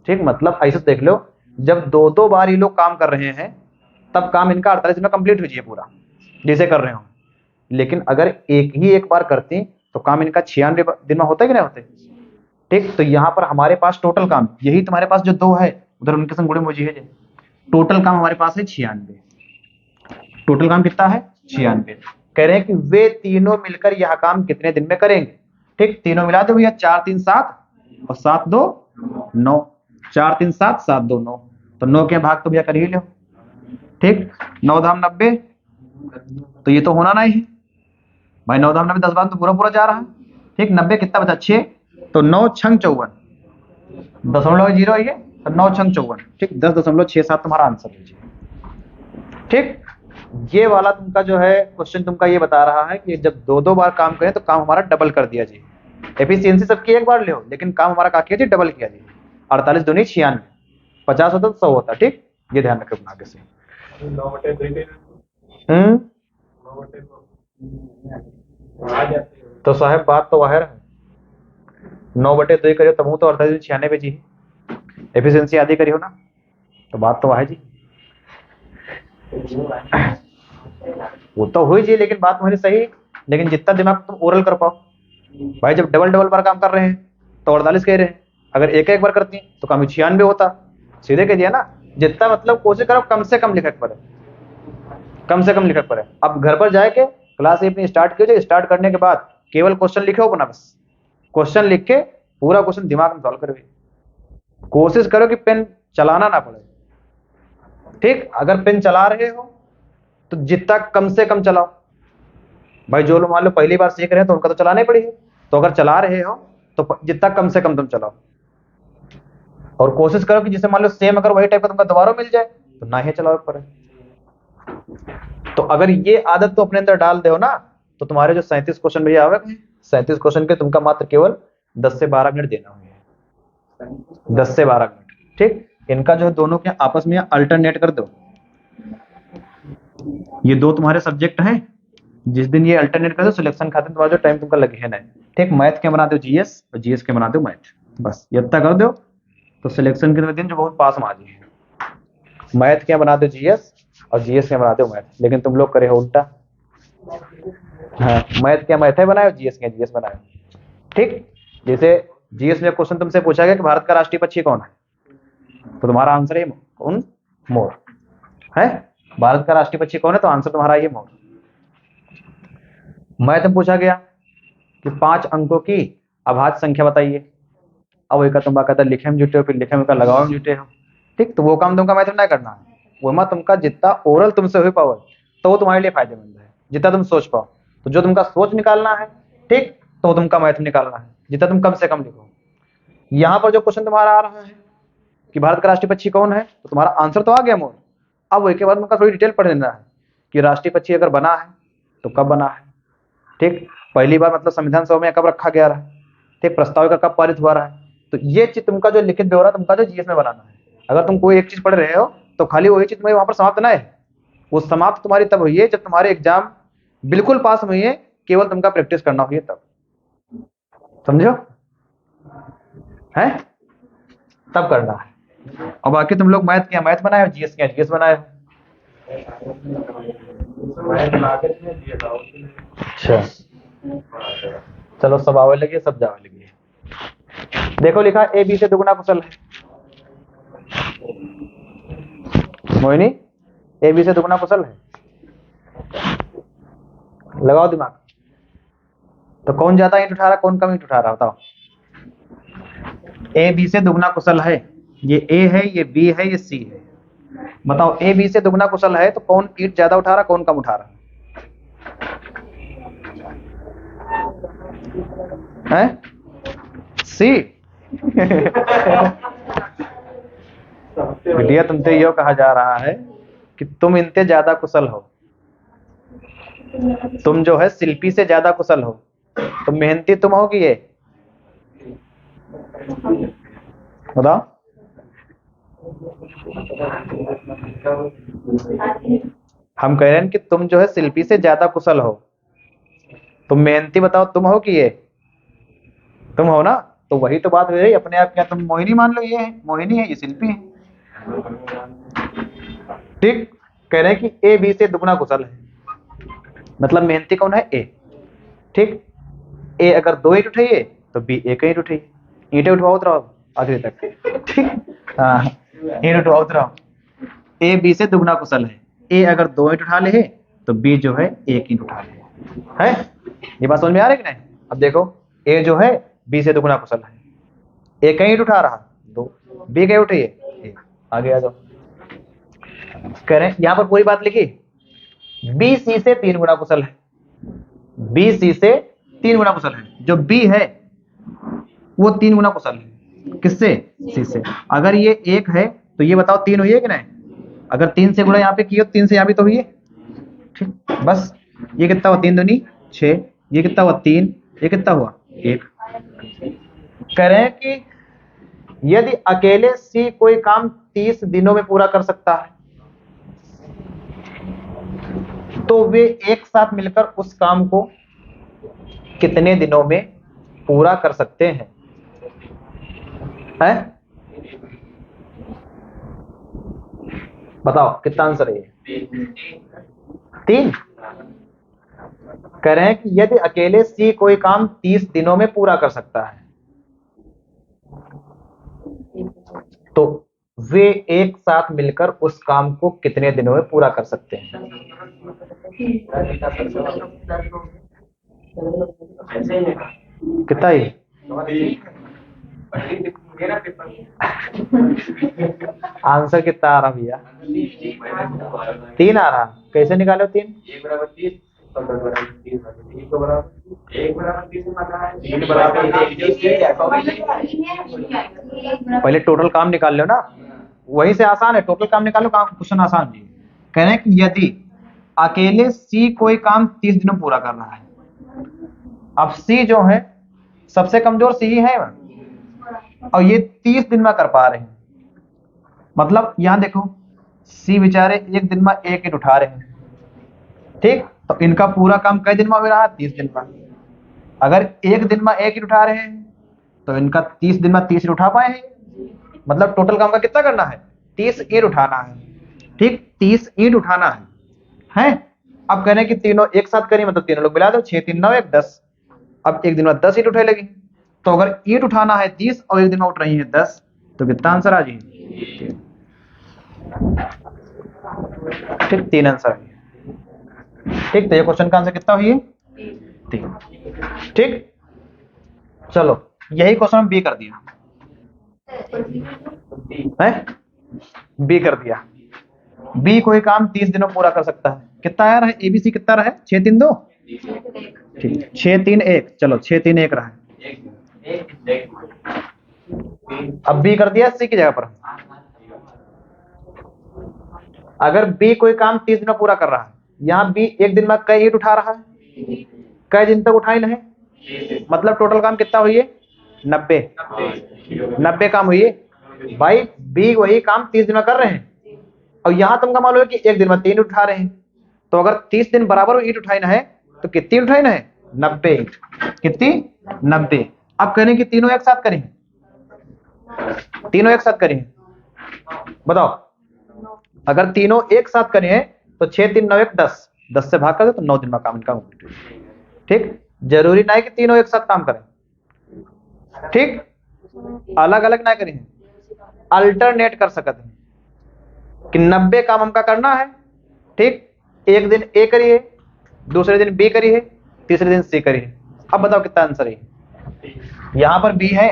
Speaker 1: ठीक। मतलब ऐसे देख लो, जब 2-2 बार ये लोग काम कर रहे हैं तब काम इनका 48 में कंप्लीट हो जाए पूरा, जैसे कर रहे हो। लेकिन अगर एक ही एक बार करते तो काम इनका 96 दिन में होता है कि नहीं होते, ठीक। तो यहाँ पर हमारे पास टोटल काम, यही तुम्हारे पास जो 2 है उधर उनके संग गुणे मोजी है, टोटल काम हमारे पास है 96। टोटल काम कितना है? 96। कह रहे हैं कि वे तीनों मिलकर यह काम कितने दिन में करेंगे, ठीक। तीनों मिला दो भैया, 4 3 7 और 7 2 9, 4 3 7 7 2 9, तो 9 के भाग तो भैया कर ही लो, ठीक। 9 धाम 90, तो ये तो होना नहीं है भाई, 9 धाम 90 10 बार तो पूरा पूरा जा रहा है, ठीक। 90 कितना बचा? 6, तो 9 छंग 54, 0.0 ये, तो 9 छंग 54, ठीक। 10.67 तुम्हारा आंसर लीजिए, ठीक। ये वाला तुमका जो है क्वेश्चन तुमका ये बता रहा है कि जब 2-2 बार काम करें तो काम हमारा डबल कर दिया जी। एफिशिएंसी सबकी एक बार ले हो, लेकिन काम हमारा क्या किया जी? डबल किया जी। 48 दूनी 96, 50 होता तो 100 होता, ठीक। ये ध्यान रखो अपना आगे से। तो साहब बात तो वाहिर है, 9/2 करियो तब तो 48 96 जी, एफिशिएंसी आधी करियो ना, तो बात तो वाहिर जी। वो तो हुई जी, लेकिन बात मेरी सही, लेकिन जितना दिमाग तुम ओरल कर पाओ भाई। जब डबल डबल बार काम कर रहे हैं तो 48 कह रहे हैं, अगर एक एक बार करती हैं तो काम 96 होता, सीधे कह दिया ना। जितना मतलब कोशिश करो कम से कम लिखक पड़े, कम से कम लिखक पड़े। अब घर पर जाके क्लास अपनी स्टार्ट कीजिए, स्टार्ट करने के बाद केवल क्वेश्चन लिखो अपना, बस क्वेश्चन लिख के पूरा क्वेश्चन दिमाग में सॉल्व करो। कोशिश करो कि पेन चलाना ना पड़े, ठीक। अगर पेन चला रहे हो तो जितना कम से कम चलाओ भाई। जो लोग मान लो पहली बार सीख रहे हैं तो उनका तो चलाना ही पड़ेगा, तो अगर चला रहे हो तो जितना कम से कम तुम चलाओ, और कोशिश करो कि जिसे मान लो सेम अगर वही टाइप का तुमका दोबारा मिल जाए तो ना ही चलाओ पड़े। तो अगर ये आदत तो अपने अंदर डाल दो ना, तो तुम्हारे जो 37 क्वेश्चन भैया आवे, 37 क्वेश्चन के तुमका मात्र केवल 10 से 12 मिनट देना होगा, 10 से 12 मिनट, ठीक। इनका जो है दोनों के आपस में अल्टरनेट कर दो। ये 2 तुम्हारे सब्जेक्ट हैं, जिस दिन ये अल्टरनेट कर दो सिलेक्शन खाते तुम्हारा जो टाइम तुमका लगे है ना, ठीक। मैथ के बना दो जीएस और जीएस के बना दो मैथ, बस ये इतना कर दो तो सिलेक्शन के दिन जो बहुत पास में आ जाए। मैथ के बना दो जीएस और जीएस के बना दो मैथ, लेकिन तुम लोग करे हो उल्टा। हाँ, मैथ के मैथ बनाए और जीएस के जीएस बनाए, ठीक। जैसे जीएस में क्वेश्चन तुमसे पूछा गया कि भारत का राष्ट्रीय पक्षी कौन है, तो तुम्हारा आंसर है कौन? मोर है। भारत का राष्ट्रीय पक्षी कौन है, तो आंसर तुम्हारा ये मोर। मैथ में पूछा गया कि 5 अंकों की अभाज्य संख्या बताइए, अब एक तुम कहता लिखे में जुटे हो, फिर लिखे में का लगाओ में जुटे हो, ठीक। तो वो काम तुमका मैथ में नहीं करना है, वो में तुमका जितना ओरल तुमसे हो पाओ तो वो तुम्हारे लिए फायदेमंद है, जितना तुम सोच पाओ। तो जो तुमका सोच निकालना है, ठीक, तो वो तुमका मैथ में निकालना है, जितना तुम कम से कम लिखो। यहाँ पर जो क्वेश्चन तुम्हारा आ रहा है कि भारत का राष्ट्रीय पक्षी कौन है, तो तुम्हारा आंसर तो आ गया मोर। अब उसके बाद तुमका थोड़ी डिटेल पढ़ लेना है कि राष्ट्रीय पक्षी अगर बना है तो कब बना है, ठीक। पहली बार मतलब संविधान सभा में कब रखा गया रहा, ठीक। प्रस्ताव का कब पारित हुआ रहा है, तो ये चीज तुमका जो लिखित ब्यौरा तुमका जो जीएस में बनाना है। अगर तुम कोई एक चीज पढ़ रहे हो तो खाली वही चीज तुम्हारी वहां पर समाप्त ना है, वो समाप्त तुम्हारी तब हुई है जब तुम्हारे एग्जाम बिल्कुल पास हुई है, केवल तुमका प्रैक्टिस करना हुई है तब, समझो है, तब करना है। और बाकी तुम लोग मैथ किया मैथ बनाए हो, जीएस किया जीएस बनाए हो। अच्छा चलो, सब आवे लगे, सब जावे लगे। देखो लिखा ए बी से दुगुना कुशल है, मोहिनी ए बी से दुगुना कुशल है, लगाओ दिमाग। तो कौन ज्यादा ईंट उठा रहा, कौन कम ईंट उठा रहा, बताओ। ए बी से दुगुना कुशल है, ये ए है, ये बी है, ये सी है, बताओ ए बी से दुगना कुशल है तो कौन ईंट ज्यादा उठा रहा, कौन कम उठा रहा है? सी। बिटिया तुमसे यो कहा जा रहा है कि तुम इनसे ज्यादा कुशल हो, तुम जो है शिल्पी से ज्यादा कुशल हो, तो मेहनती तुम हो कि ये? बताओ। हम कह रहे हैं कि तुम जो है शिल्पी से ज्यादा कुशल हो, तुम मेहनती बताओ तुम हो कि ये? तुम हो ना, तो वही तो बात हो रही अपने आप। क्या तुम मोहिनी मान लो, ये है मोहिनी है, ये शिल्पी है। ठीक, कह रहे हैं कि ए बी से दुगना कुशल है, मतलब मेहनती कौन है? ए। ठीक, ए अगर 2 ईंट उठाइए तो बी 1 ईंट उठाइए। ईंटें उठवाओ रहो आखिरी तक। ठीक, हाँ, ईंट उठवाओ रहो। ए बी से दुगना कुशल है, ए अगर 2 ईंट उठा ले तो बी जो है 1 ईंट उठा ले। है ये बात समझ में आ रही है कि नहीं? अब देखो, ए जो है बी से दुगना कुशल है, ए कई ईंट उठा रहा 2, बी कई उठाइए 1। आगे आ जाओ। कह रहे हैं यहां पर पूरी बात लिखी, बी सी से 3 गुना कुशल है, बी सी से 3 गुना कुशल है। जो बी है वो 3 गुना कुशल है, किससे? सी से। अगर ये 1 है तो ये बताओ 3 हुई है कि नहीं? अगर 3 से गुणा यहाँ पे किए 3 से यहाँ भी तो हुई है। ठीक, बस ये कितना हुआ? 3 दूनी 6, ये कितना हुआ? 3, ये कितना हुआ? 1। कह रहे हैं कि यदि अकेले सी कोई काम 30 दिनों में पूरा कर सकता है तो वे एक साथ मिलकर उस काम को कितने दिनों में पूरा कर सकते हैं? है? बताओ कितना आंसर है ये? 3। कह रहे हैं कि यदि अकेले सी कोई काम 30 दिनों में पूरा कर सकता है तो वे एक साथ मिलकर उस काम को कितने दिनों में पूरा कर सकते हैं? कितना ही? आंसर कितना आ रहा भैया? 3 आ रहा। कैसे निकालो 3? पहले टोटल काम निकाल लो ना, वहीं से आसान है। टोटल काम निकालो, काम क्वेश्चन आसान है। कह रहे हैं कि यदि अकेले सी कोई काम 30 दिनों में पूरा कर रहा है, अब सी जो है सबसे कमजोर सी ही है और ये 30 दिन में कर पा रहे हैं, मतलब यहां देखो सी बेचारे एक दिन में 1 ईंट उठा रहे हैं। ठीक, तो इनका पूरा काम कई दिन में हो रहा है? 30 दिन में। अगर एक दिन में 1 ईंट उठा रहे हैं तो इनका 30 दिन में 30 ईंट उठा पाए हैं, मतलब टोटल काम का कितना करना है? 30 ईंट उठाना है। ठीक, 30 ईंट उठाना है। अब कह रहे हैं कि तीनों एक साथ करिए, मतलब तीनों लोग मिला दो, 6 3 9 1 10। अब एक दिन में 10 ईंट उठे लगी, तो अगर ईंट उठाना है 30 और एक दिन में उठ रही है 10, तो कितना आंसर आ जाए? ठीक, 3 आंसर है। ठीक, तो ये क्वेश्चन का आंसर कितना हुई है? 3। ठीक, चलो यही क्वेश्चन हम बी कर दिया है, बी कर दिया। बी कोई काम 30 दिनों में पूरा कर सकता है। कितना आया रहा है? एबीसी कितना रहा है? 6 3 2। ठीक, 6 3 1। चलो 6 3 1 रहा है। अब बी कर दिया सी की जगह पर। अगर बी कोई काम 30 दिन में पूरा कर रहा है, यहाँ बी एक दिन में कई ईंट उठा रहा है, कई दिन तक उठाई है, मतलब टोटल काम कितना हुई है? 90 काम हुई है भाई। बी वही काम 30 दिन में कर रहे हैं और यहाँ तुमका मालूम है कि एक दिन में 3 उठा रहे हैं, तो अगर 30 दिन बराबर ईंट उठाई ना है तो कितनी उठाई ना है? 90 ईंट। कितनी? 90। अब करें कि तीनों एक साथ करें, तीनों एक साथ करें, बताओ। अगर तीनों एक साथ करें तो 6 3 9 1 10, 10 से भाग कर दो तो 9 दिन में काम इनका कंप्लीट हो। ठीक, जरूरी नहीं कि तीनों एक साथ काम करें। ठीक, अलग अलग ना करें, अल्टरनेट कर सकते हैं कि 90 काम हमका करना है। ठीक, एक दिन ए करिए, दूसरे दिन बी करिए, तीसरे दिन सी करिए। अब बताओ कितना आंसर है? यहां पर बी है,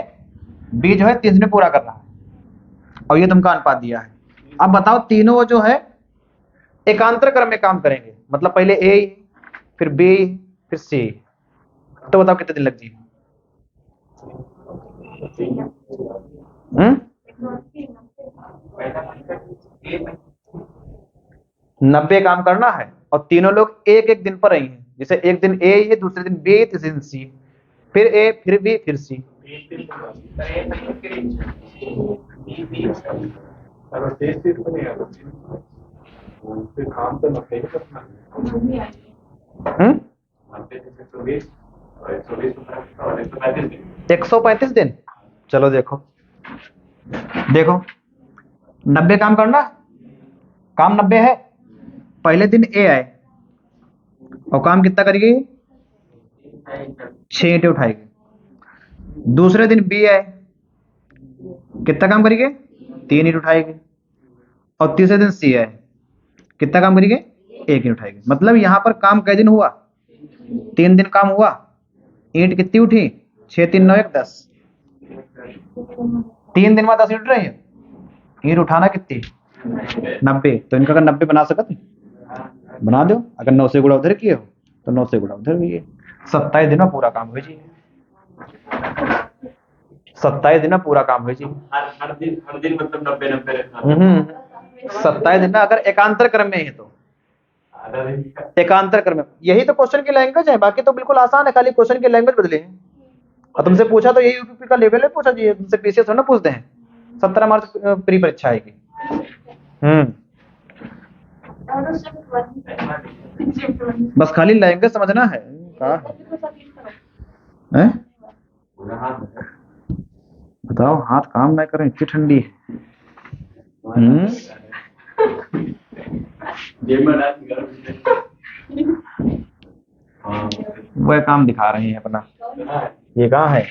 Speaker 1: बी जो है 30 दिन पूरा करना है और ये तुमका अनुपात दिया है अब बताओ तीनों जो है एकांतर क्रम में काम करेंगे, मतलब पहले ए, फिर बी, फिर सी, तो बताओ कितने दिन लग जाएंगे? 90 काम करना है और तीनों लोग एक एक दिन पर रहेंगे, जैसे एक दिन ए है, दूसरे दिन बी, तीसरे दिन सी, फिर ए, फिर बी, फिर सी। हम्म 135 दिन। चलो देखो देखो 90 काम करना, काम 90 है। पहले दिन ए आए और काम कितना करेगी? 6 ईंटें उठाएगी। दूसरे दिन बी आए, कितना काम करेगी? 3 ईंट उठाएगी। और तीसरे दिन सी आए, कितना काम करेगी? 1 ईंट उठाएगी। मतलब यहाँ पर काम कै दिन हुआ? 3 दिन काम हुआ। ईंट कितनी उठी? 6 3 9 1 10। 3 दिन में 10 ईंट रही है। ईंट उठाना कितनी? 90। तो इनका अगर 90 बना सकते बना दो। अगर 9 से गुणा उधर किए हो तो 9 से गुणा उधर भी है। 27 दिन में पूरा काम हो जी। 27 दिन में पूरा काम हो जी।
Speaker 2: हर दिन मतलब 90 रहना।
Speaker 1: 27 दिन में अगर एकांतर क्रम में है तो एकांतर क्रम में। यही तो क्वेश्चन की लैंग्वेज है, बाकी तो बिल्कुल आसान है, खाली क्वेश्चन की लैंग्वेज बदले हैं। और तुमसे पूछा तो यही यूपीपी का लेवल है, पूछा जी तुमसे पीसीएस थोड़ा ना पूछते हैं। 17 मार्च प्री परीक्षा आएगी। बस खाली लैंग्वेज समझना है। हैं? बताओ हाथ काम ना करें, इतनी ठंडी है। वह काम दिखा रहे हैं अपना। ये कहाँ है?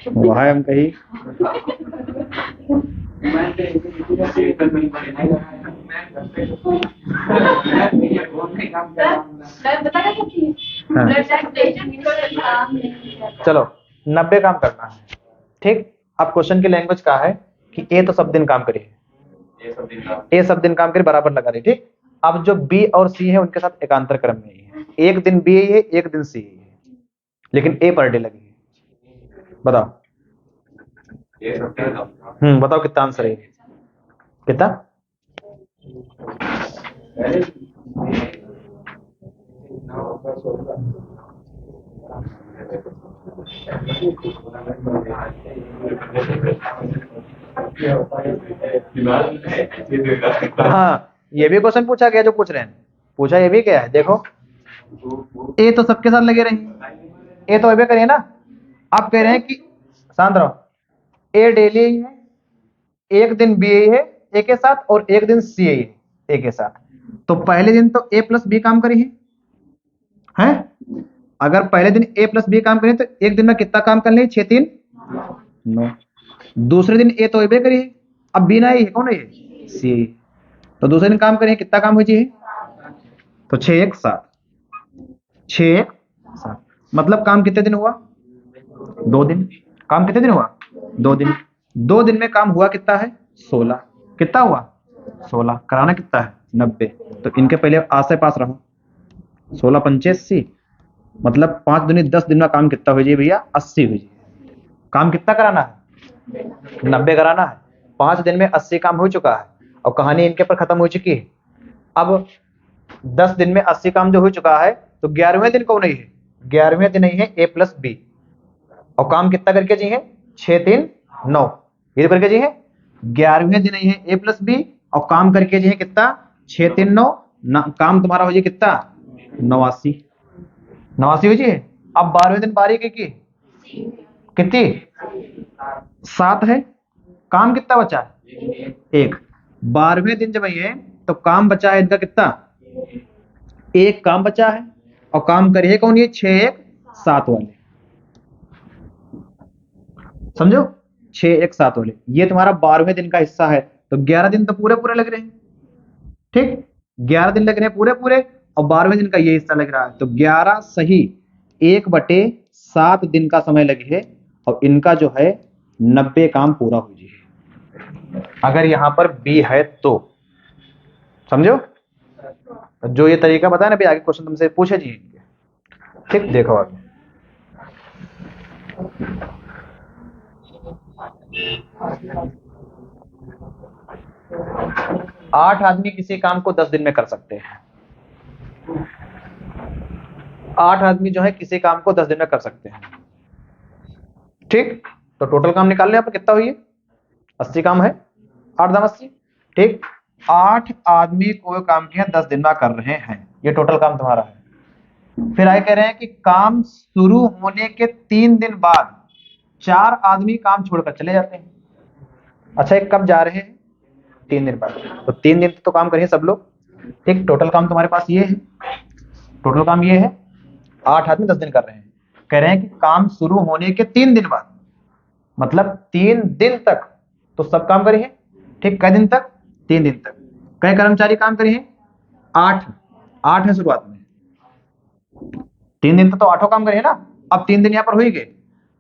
Speaker 1: वह हम कही चलो 90 काम करना है, ठीक। अब क्वेश्चन की लैंग्वेज क्या है कि ए तो सब दिन काम करे, ए सब दिन काम करे, बराबर लगा रही, ठीक। अब जो बी और सी है उनके साथ एकांतर क्रम में ही है। एक दिन बी है, एक दिन सी है, लेकिन ए पर डे लगी है। बताओ बताओ कितना आंसर है? कितना? हाँ, ये भी क्वेश्चन पूछा गया जो पूछ रहे हैं। पूछा ये भी क्या है, देखो ए तो सबके साथ लगे रहेंगे, ए तो अबे करिए ना। आप कह रहे हैं कि शांत रहो, ए डेली है, एक दिन बी है ए के साथ और एक दिन सी है ए के साथ। तो पहले दिन तो ए प्लस बी काम करी है? अगर पहले दिन ए प्लस बी काम करें तो एक दिन में कितना काम कर ले? 6 3 9। दूसरे दिन ए तो ए करी है, अब बी ना है, कौन है? सी। तो दूसरे दिन काम करें कितना काम हो जी? तो 6 1 7, 6 1 7। मतलब काम कितने दिन हुआ? 2 दिन। काम कितने दिन हुआ? 2 दिन। 2 दिन में काम हुआ कितना है? 16। कितना हुआ? 16। कराना कितना है? 90। तो इनके पहले आस पास रहो। 16 पंचे 80, मतलब 5 दूनी 10 दिन में काम कितना हो जाए भैया? 80 हो जाए। काम कितना कराना है? 90 कराना है। 5 दिन में 80 काम हो चुका है और कहानी इनके पर खत्म हो चुकी है। अब 10 दिन में 80 काम जो हो चुका है, तो 11वें दिन कौन है? 11वें दिन ही है ए प्लस बी, और काम कितना करके जी है? 6 3 9। ये करके जी है 11वें दिन ही है ए प्लस बी, और काम करके जी है कितना? 6 3 9। काम तुम्हारा हो जाए कितना? 89। 89 हो जाए। अब 12वें दिन बारी की कितनी? 7 है। काम कितना बचा है? 1। 12वें दिन जब है तो काम बचा है इनका कितना? 1 काम बचा है, और काम करिए कौन? ये 6 1 7 वाले, समझो 6 1 7 वाले। ये तुम्हारा 12वें दिन का हिस्सा है, तो 11 दिन तो पूरे पूरे लग रहे हैं, ठीक। 11 दिन लग रहे हैं पूरे पूरे, और 12वें दिन का ये हिस्सा लग रहा है। तो 11 सही 1/7 दिन का समय लगे है, और इनका जो है 90 काम पूरा हो जाए। अगर यहाँ पर बी है तो समझो, जो ये तरीका बताया ना भी, आगे क्वेश्चन तुमसे पूछे जी। ठीक, देखो आगे। आठ आदमी किसी काम को 10 दिन में कर सकते हैं। 8 आदमी जो है किसी काम को 10 दिन में कर सकते हैं। ठीक, तो टोटल काम निकाल ले आप, कितना हुई है? 80 काम है, 8 दाम 80। ठीक, 8 आदमी कोई काम किया 10 दिन में कर रहे हैं, ये टोटल काम तुम्हारा है। फिर आगे कह रहे हैं कि काम शुरू होने के 3 दिन बाद 4 आदमी काम छोड़कर चले जाते हैं। अच्छा, एक कब जा रहे हैं? 3 दिन बाद, तो 3 दिन तो काम करिए सब लोग। ठीक, टोटल काम तुम्हारे पास ये है, टोटल काम ये है, 8 आदमी 10 दिन कर रहे हैं। कह रहे हैं कि काम शुरू होने के 3 दिन बाद, मतलब 3 दिन तक तो सब काम करिए। ठीक, कै दिन तक? 3 दिन तक। कै कर्मचारी काम करिए? 8 है शुरुआत में, 3 दिन तक तो 8 काम करिए ना। अब 3 दिन यहाँ पर हुई गए,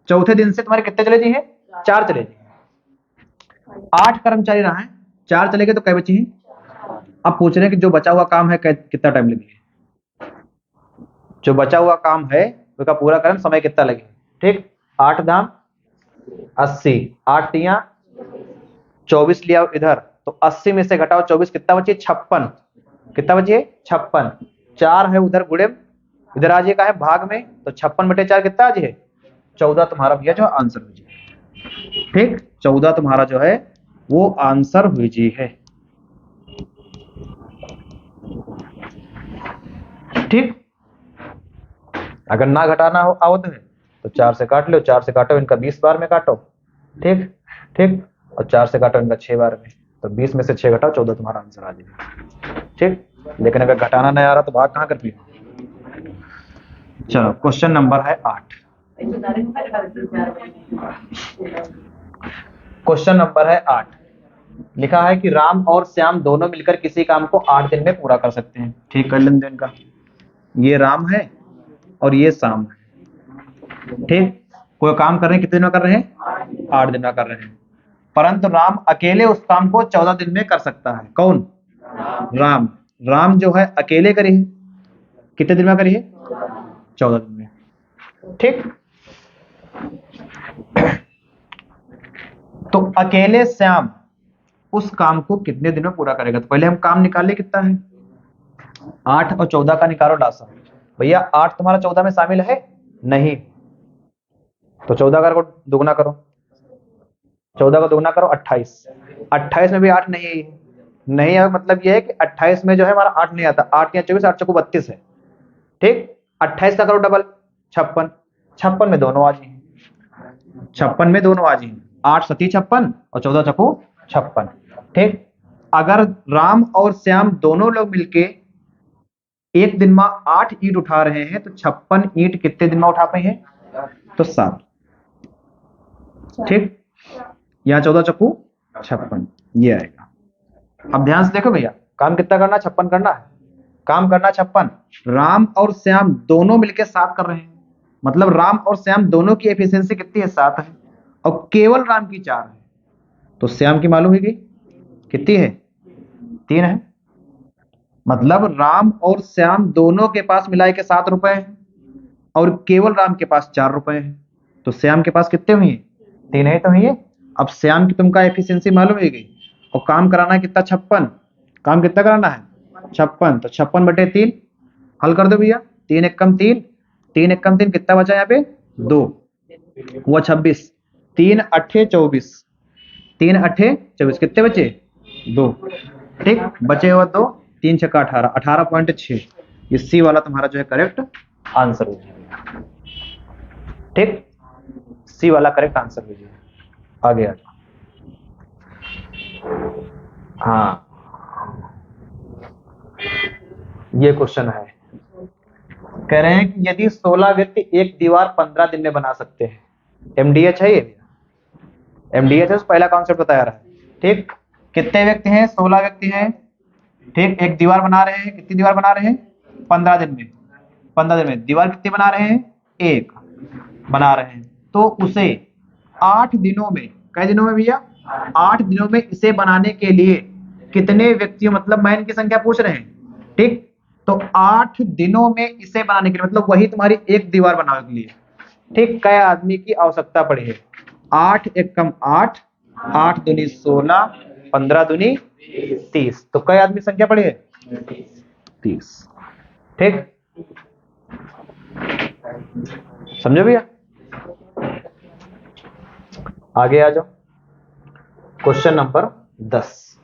Speaker 1: चौथे दिन से तुम्हारे कितने चले जी हैं? 4 चले जी। 8 कर्मचारी रहा है, 4 चले गए तो कै बची हैं? अब पूछ रहे हैं कि जो बचा हुआ काम है कितना टाइम लगे, जो बचा हुआ काम है उसका पूरा करने समय कितना लगे। ठीक, 8 दाम 80, 8 तिया 24 लिया इधर, तो 80 में से घटाओ 24, कितना बचे? 56। कितना बचे? 56। 4 है उधर गुड़े, इधर आ जाएगा है भाग में, तो 56/4 कितना आ जाए? 14 तुम्हारा भैया जो आंसर हो जाए। ठीक, 14 तुम्हारा जो है वो आंसर हुई जी है। ठीक, अगर ना घटाना हो आओ तो 4 से काट लो, 4 से काटो इनका 20 बार में काटो। ठीक ठीक, और 4 से काटो इनका 6 बार में, तो 20 में से 6 घटाओ, 14 तुम्हारा आंसर आ जाएगा। ठीक, लेकिन अगर घटाना नहीं आ रहा तो भाग कहाँ कर पिए। चलो, क्वेश्चन नंबर है 8। क्वेश्चन नंबर है 8, लिखा है कि राम और श्याम दोनों मिलकर किसी काम को 8 दिन में पूरा कर सकते हैं। ठीक, कर लेन देन का, ये राम है और ये श्याम है। ठीक, कोई काम कर रहे हैं, कितने दिन में कर रहे हैं? 8 दिन में कर रहे हैं। परंतु राम अकेले उस काम को 14 दिन में कर सकता है। कौन? राम। राम जो है अकेले करिए, कितने दिन में करिए? 14 दिन में। ठीक, तो अकेले श्याम उस काम को कितने दिन में पूरा करेगा? तो पहले हम काम निकाल ले, कितना है? 8 और 14 का निकालो लासा। भैया 8 तुम्हारा 14 में शामिल है नहीं, तो 14 का दुगना करो, 14 का दुगना करो 28। 28 में भी 8 नहीं है, नहीं है मतलब ये है कि 28 में जो है हमारा 8 नहीं आता। 8 या 24, 8 चौको 32 है। ठीक, 28 का करो डबल, 56। 56 में दोनों आ जाए, 56 में दोनों आ जाए, 8 सती 56 और 14 चक्कू 56। ठीक, अगर राम और श्याम दोनों लोग मिलके एक दिन में 8 ईंट उठा रहे हैं, तो 56 ईंट कितने दिन में उठा पाए हैं? तो 7। ठीक, यहाँ 14 चक्कू 56, ये आएगा। अब ध्यान से देखो भैया, काम कितना करना? 56 करना है, काम करना 56। राम और श्याम दोनों मिलके 7 कर रहे हैं, मतलब राम और श्याम दोनों की एफिशिएंसी कितनी है? 7 है, और केवल राम की 4 है, तो श्याम की मालूम है कि कितनी है? 3 है। मतलब राम और श्याम दोनों के पास मिलाए के 7 रुपए हैं, और केवल राम के पास 4 रुपए हैं, तो श्याम के पास कितने हुए? 3 है तो हुई। अब श्याम की तुमका एफिशिएंसी मालूम है गई, और काम कराना है कितना? 56। काम कितना कराना है? 56, तो 56/3 हल कर दो भैया। 3 एक कम 3, 3 एक कम 3, कितना बचा यहाँ पे? 2, वो 26। 3 अट्ठे 24, 3 अट्ठे 24, कितने बचे? 2। ठीक, बचे हुआ 2, 3 छक्का 18, 18.6। ये सी वाला तुम्हारा जो है करेक्ट आंसर हो जाएगा। ठीक, सी वाला करेक्ट आंसर हो जाएगा। आगे आ जाओ। हाँ, ये क्वेश्चन है, कह रहे हैं कि यदि 16 व्यक्ति एक दीवार 15 दिन में बना सकते हैं, एमडीएच है ये, एमडीएच है, पहला कॉन्सेप्ट बताया रहा है। ठीक, कितने व्यक्ति हैं? 16 व्यक्ति हैं। ठीक, एक दीवार बना रहे हैं, कितनी दीवार बना रहे हैं? 15 दिन में। 15 दिन में दीवार कितनी बना रहे हैं? एक बना रहे हैं, तो उसे 8 दिनों में, कई दिनों में भैया? 8 दिनों में इसे बनाने के लिए कितने व्यक्तियों, मतलब मैन की संख्या पूछ रहे हैं, ठीक? तो 8 दिनों में इसे बनाने के लिए, मतलब वही तुम्हारी एक दीवार बनाने के लिए, ठीक, कई आदमी की आवश्यकता पड़ी है? 8 एक कम 8, 8 दूनी 16, 15 दूनी 30, तो कई आदमी संख्या पड़ी है? 30, ठीक, समझो भैया? आगे आ जाओ, क्वेश्चन नंबर 10।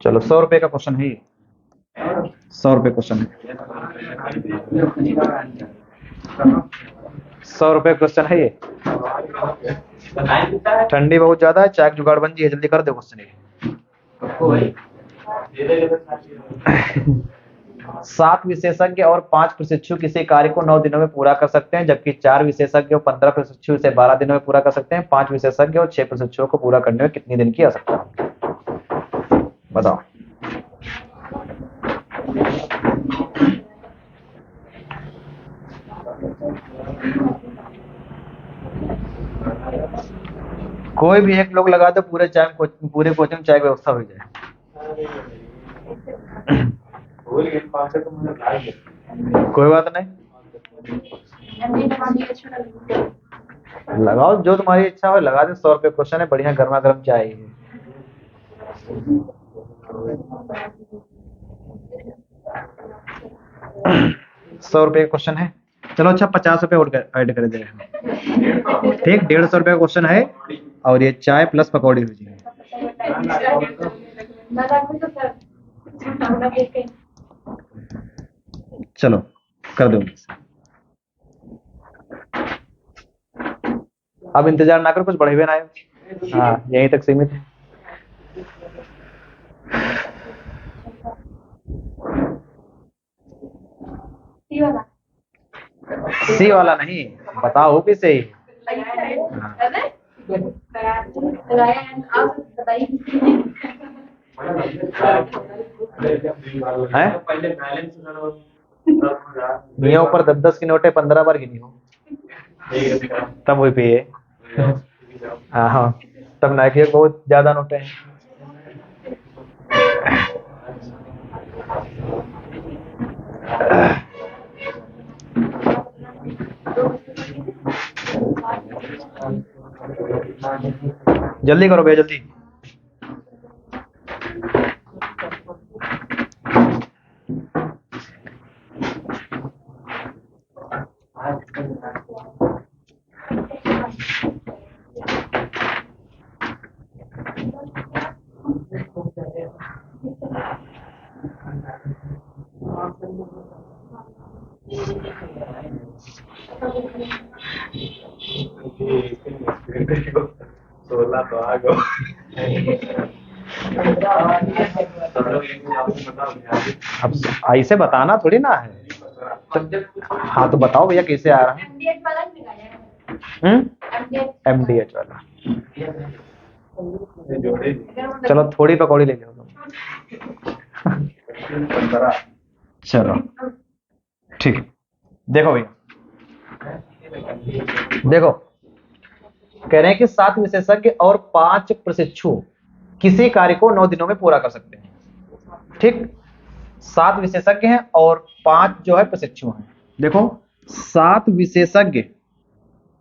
Speaker 1: चलो 100 रुपए का क्वेश्चन है ये, 100 रुपए क्वेश्चन है, 100 रुपए क्वेश्चन है ये। ठंडी बहुत ज्यादा है, चाय की जुगाड़ बन जी है, जल्दी कर दो क्वेश्चन ये। 7 विशेषज्ञ और 5 प्रशिक्षु किसी कार्य को 9 दिनों में पूरा कर सकते हैं, जबकि 4 विशेषज्ञ और 15 प्रशिक्षु इसे 12 दिनों में पूरा कर सकते हैं। 5 विशेषज्ञ और 6 प्रशिक्षुओं को पूरा करने में कितने दिन की आवश्यकता है? बताओ। कोई भी एक लोग लगा दो, पूरे कोचिंग में चाय की व्यवस्था हो जाए। कोई बात नहीं, लगाओ जो तुम्हारी इच्छा हो, लगा दे। 100 रुपए क्वेश्चन है, बढ़िया गर्मा गर्म चाय है। ₹100 क्वेश्चन है, चलो अच्छा 50 रुपए ऐड कर दे रहे हैं, ठीक, 150 रुपए का क्वेश्चन है, और ये चाय प्लस पकौड़ी हो जाएगी। चलो कर दो, अब इंतजार ना करो, कुछ बढ़े हुए ना आए। हाँ, यहीं तक सीमित है। सी वाला नहीं, बताओ भी सही। मियाँ ऊपर 10-10 की नोटे 15 बार गिनी हो, तब वही पे है। हाँ, तब नाइकी बहुत ज्यादा नोटे हैं। जल्दी करो भैया, जल्दी। अब ऐसे बताना थोड़ी ना है, तो हाँ तो बताओ भैया कैसे आ रहा है? MDH वाला। चलो थोड़ी पकौड़ी ले लो तुम। चलो ठीक, देखो भैया, देखो कह रहे हैं कि 7 विशेषज्ञ और 5 प्रशिक्षु किसी कार्य को 9 दिनों में पूरा कर सकते हैं, ठीक। 7 विशेषज्ञ हैं और 5 जो है प्रशिक्षु हैं। देखो 7 विशेषज्ञ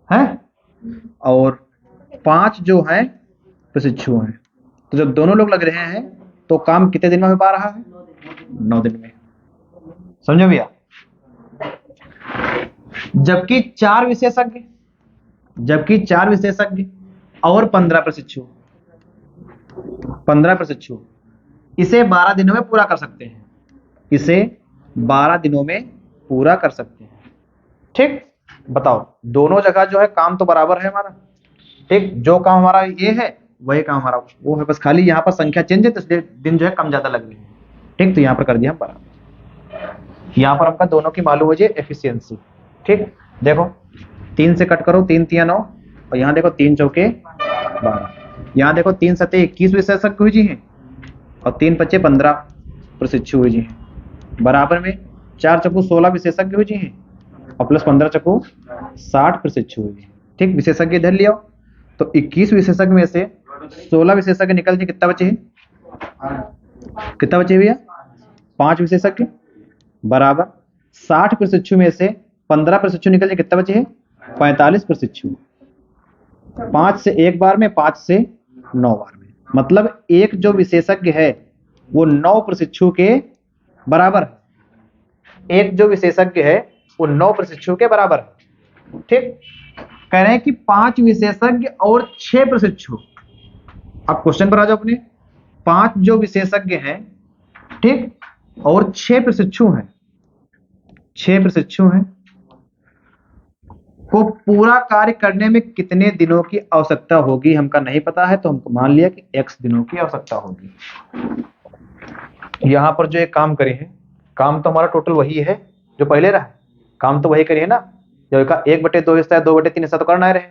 Speaker 1: हैं और 5 जो है प्रशिक्षु हैं, तो जब दोनों लोग लग रहे हैं तो काम कितने दिन में हो पा रहा है? 9 दिन में, समझो भैया। जबकि 4 विशेषज्ञ और 15 प्रशिक्षु इसे 12 दिनों में पूरा कर सकते हैं, इसे 12 दिनों में पूरा कर सकते हैं, ठीक। बताओ, दोनों जगह जो है काम तो बराबर है हमारा, ठीक। जो काम हमारा ये है वही काम हमारा वो है, बस खाली यहाँ पर संख्या चेंज है तो इसलिए दिन जो है कम ज्यादा लग रहे हैं, ठीक। तो यहाँ पर कर दिया हम बराबर। यहाँ पर हमका दोनों की मालूम हो जाए एफिशिएंसी, ठीक। देखो 3 से कट करो, 3 तिया 9, और यहाँ देखो 3 चौके 12, यहाँ देखो 3 सते 21 विशेषज्ञ हुई जी हैं और 3 पच्चे 15 प्रशिक्षु हुई जी हैं, बराबर में 4 चौको 16 विशेषज्ञ हुई जी हैं और प्लस 15 चक्कू 60 प्रशिक्षु हुए। ठीक, विशेषज्ञ इधर लिया तो 21 विशेषज्ञ में से 16 विशेषज्ञ निकल के कितना बचे हैं? कितना बचे भैया? 5 विशेषज्ञ बराबर 60 प्रशिक्षु में से 15 प्रशिक्षु निकल के कितना बचे हैं? 45 प्रशिक्षु। 5 से 1 बार में, 5 से 9 बार में, मतलब एक जो विशेषज्ञ है वो 9 प्रशिक्षु के बराबर है। एक जो विशेषज्ञ है वो 9 प्रशिक्षु के बराबर है। ठीक, कह रहे हैं कि 5 विशेषज्ञ और 6 प्रशिक्षु। अब क्वेश्चन पर आ जाओ अपने। 5 जो विशेषज्ञ हैं, ठीक, और 6 प्रशिक्षु हैं, 6 प्रशिक्षु हैं, को पूरा कार्य करने में कितने दिनों की आवश्यकता होगी हमका नहीं पता है, तो हमको मान लिया कि x दिनों की आवश्यकता होगी। यहां पर जो एक काम करे हैं, काम तो हमारा टोटल वही है जो पहले रहा है, काम तो वही करिए ना, जो का 1/2 हिस्सा है, 2/3 हिस्सा तो करना ही रहे।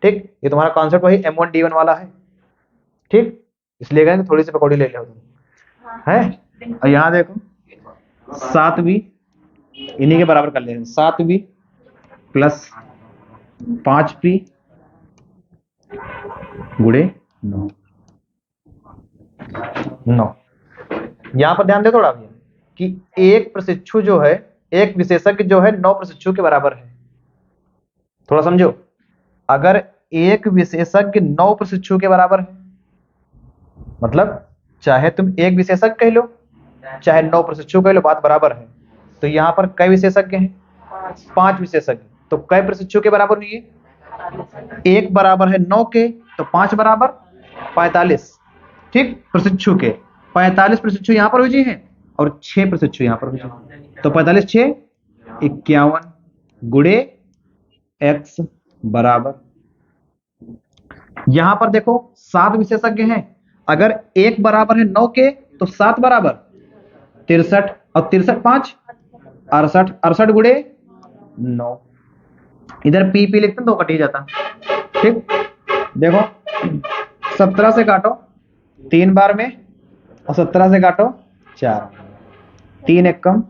Speaker 1: ठीक, ये तुम्हारा कॉन्सेप्ट वही M1D1 वाला है। ठीक, इसलिए कहेंगे थोड़ी सी पकौड़ी ले लो तुम है। और यहाँ देखो 7b इन्हीं के बराबर कर ले, 7b प्लस 5p गुणे 9। यहां पर ध्यान दे थोड़ा भैया कि एक प्रशिक्षु जो है, एक विशेषज्ञ जो है 9 प्रशिक्षु के बराबर है। थोड़ा समझो, अगर एक विशेषज्ञ 9 प्रशिक्षु के बराबर है, मतलब चाहे तुम एक विशेषज्ञ कह लो चाहे 9 प्रशिक्षु कह लो, बात बराबर है। तो यहाँ पर कई विशेषज्ञ हैं? 5 विशेषज्ञ। तो कई प्रशिक्षु के बराबर हुई है? 1 बराबर है 9 के, तो 5 बराबर 45। ठीक, प्रशिक्षु के 45 प्रशिक्षु यहाँ पर हुई हैं और 6 प्रशिक्षु यहाँ पर हुई हैं। तो 45 6 51 गुणे x बराबर, यहां पर देखो 7 विशेषज्ञ हैं, अगर 1 बराबर है 9 के तो 7 बराबर 63 और 63 5 68, 68 गुणे 9। इधर पी लिखते हैं तो कट ही जाता। ठीक, देखो 17 से काटो 3 बार में और 17 से काटो 4, 3 एक कम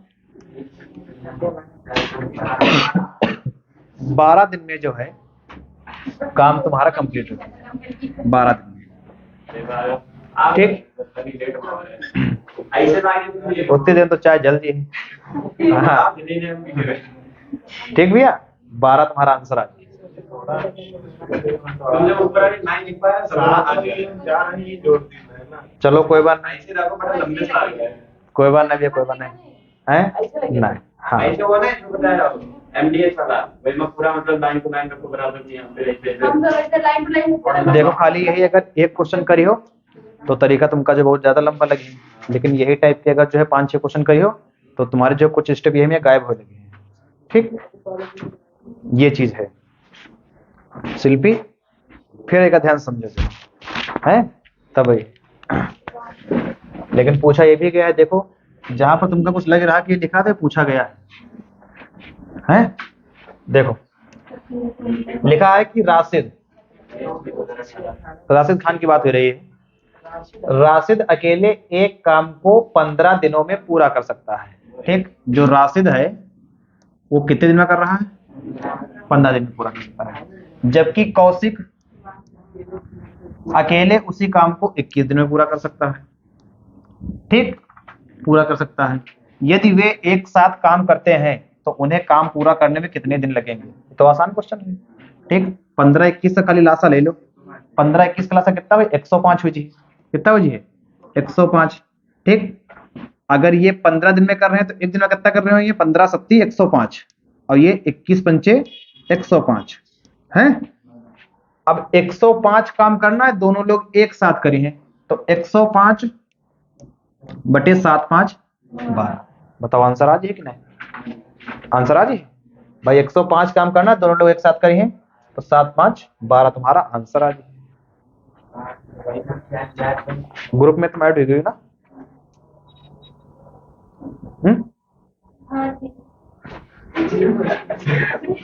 Speaker 1: 12 दिन में जो है काम तुम्हारा कंप्लीट हो गया, 12 दिन में। ठीक, उतने दिन तो चाहे जल्दी है। हाँ ठीक भैया, 12 तुम्हारा आंसर आ गया। चलो कोई बात नहीं, कोई बात नहीं, कोई बात नहीं है नहीं। हाँ देखो खाली यही, अगर एक क्वेश्चन करी हो तो तरीका तुमका जो बहुत ज्यादा लंबा लगे, लेकिन यही टाइप के अगर जो है 5-6 क्वेश्चन करी हो तो तुम्हारे जो कुछ स्टेप ये गायब हो लगे हैं। ठीक, ये चीज है शिल्पी, फिर एक ध्यान समझो है तब ही। लेकिन पूछा ये भी गया है, देखो जहां पर तुमका कुछ लग रहा कि लिखा था पूछा गया है। देखो लिखा है कि राशिद खान की बात हो रही है। राशिद अकेले एक काम को 15 दिनों में पूरा कर सकता है। ठीक, जो राशिद है वो कितने दिन में कर रहा है? 15 दिन में पूरा कर सकता है। जबकि कौशिक अकेले उसी काम को 21 दिन में पूरा कर सकता है। ठीक, पूरा कर सकता है। यदि वे एक साथ काम करते हैं तो उन्हें काम पूरा करने में कितने दिन लगेंगे? तो आसान क्वेश्चन है। ठीक, 15-21 से खाली लासा ले लो, 15-21 का लासा कितना हुई? 105 हुई जी। कितना हुई है? 105। ठीक, अगर ये 15 दिन में कर रहे हैं तो एक दिन में कितना कर रहे हो? ये 15-7 105 और ये 21-5 105 है। अब 105 काम करना है, दोनों लोग एक साथ करें हैं तो 105 बटे 7 5 12। बताओ आंसर आ जाए कि नहीं? आंसर आ जाए भाई। 105 काम करना, दोनों लोग एक साथ करें हैं तो 7 5 12 तुम्हारा आंसर आ जाए। ग्रुप में तुम ऐड हो गई ना?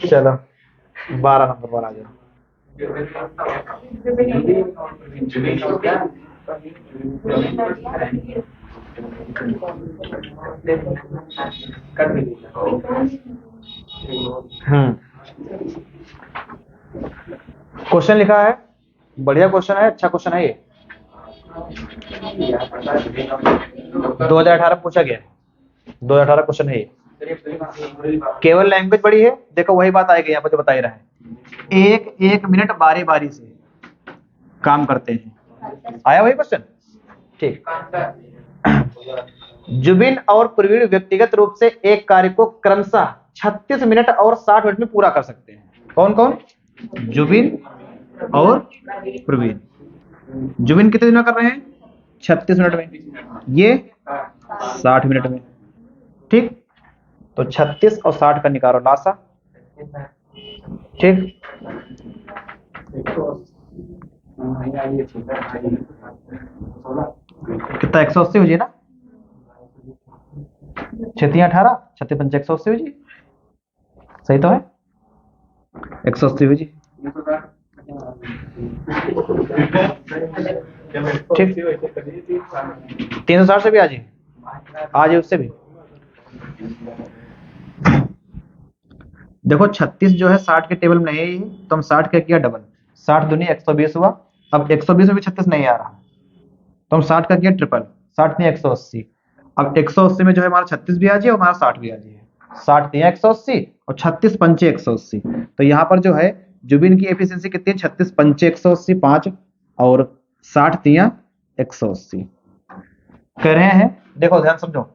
Speaker 1: चलो 12 नंबर पर आ जाओ। क्वेश्चन लिखा है, बढ़िया क्वेश्चन है, अच्छा क्वेश्चन है ये, 2018 में पूछा गया है, 2018 क्वेश्चन है ये। केवल लैंग्वेज बड़ी है, देखो वही बात आएगी यहाँ पर जो बता ही रहा है, एक एक मिनट बारी बारी से काम करते हैं, आया वही क्वेश्चन। ठीक, जुबिन और प्रवीण व्यक्तिगत रूप से एक कार्य को क्रमशः 36 मिनट और 60 मिनट में पूरा कर सकते हैं। कौन कौन? जुबिन और प्रवीण। जुबिन कितने दिन में कर रहे हैं? 36 मिनट में, ये 60 मिनट में। ठीक, तो 36 और 60 का निकालो लासा। ठीक, कितना? 180 हो जी ना, 6×18, 36×5 180 हो जी, सही तो है, 180 हो जी। ठीक, 360 से भी आ जाए उससे भी। देखो 36 जो है 60 के टेबल में नहीं है, तो हम 60 का किया डबल, 60 दूनी 120 हुआ। अब 120 में भी 36 नहीं आ रहा, तो हम 60 का किया ट्रिपल, 60 नहीं 180। अब 180 में जो है हमारा 36 भी आ जाए और हमारा 60 भी आ जाए, 60 दिया 180 और 36 पंचे 180। तो यहाँ पर जो है जुबिन की एफिशिएंसी कितनी है? 36 पंचे 180 5 और 60 दिया 180। कह रहे हैं, देखो ध्यान समझो,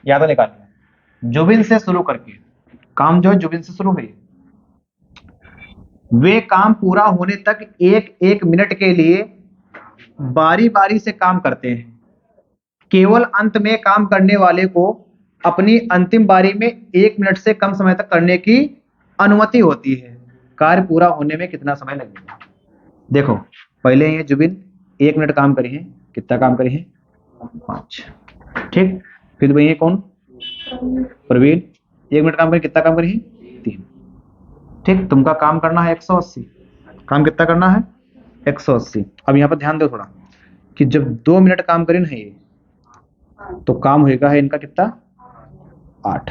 Speaker 1: याद निकालना, जुबिन से शुरू करके काम जो है जुबिन से शुरू हुई, वे काम पूरा होने तक एक एक मिनट के लिए बारी बारी से काम करते हैं। केवल अंत में काम करने वाले को अपनी अंतिम बारी में 1 मिनट से कम समय तक करने की अनुमति होती है। कार्य पूरा होने में कितना समय लगेगा? देखो पहले ये जुबिन 1 मिनट काम करी है, कितना काम करी है? 5। ठीक, फिर भाई ये कौन? प्रवीण 1 मिनट काम करी, कितना काम करी है? 3। ठीक, तुमका काम करना है 180, काम कितना करना है? 180। अब यहाँ पर ध्यान दो थोड़ा कि जब 2 मिनट काम करें ना ये, तो काम होगा है इनका कितना? 8।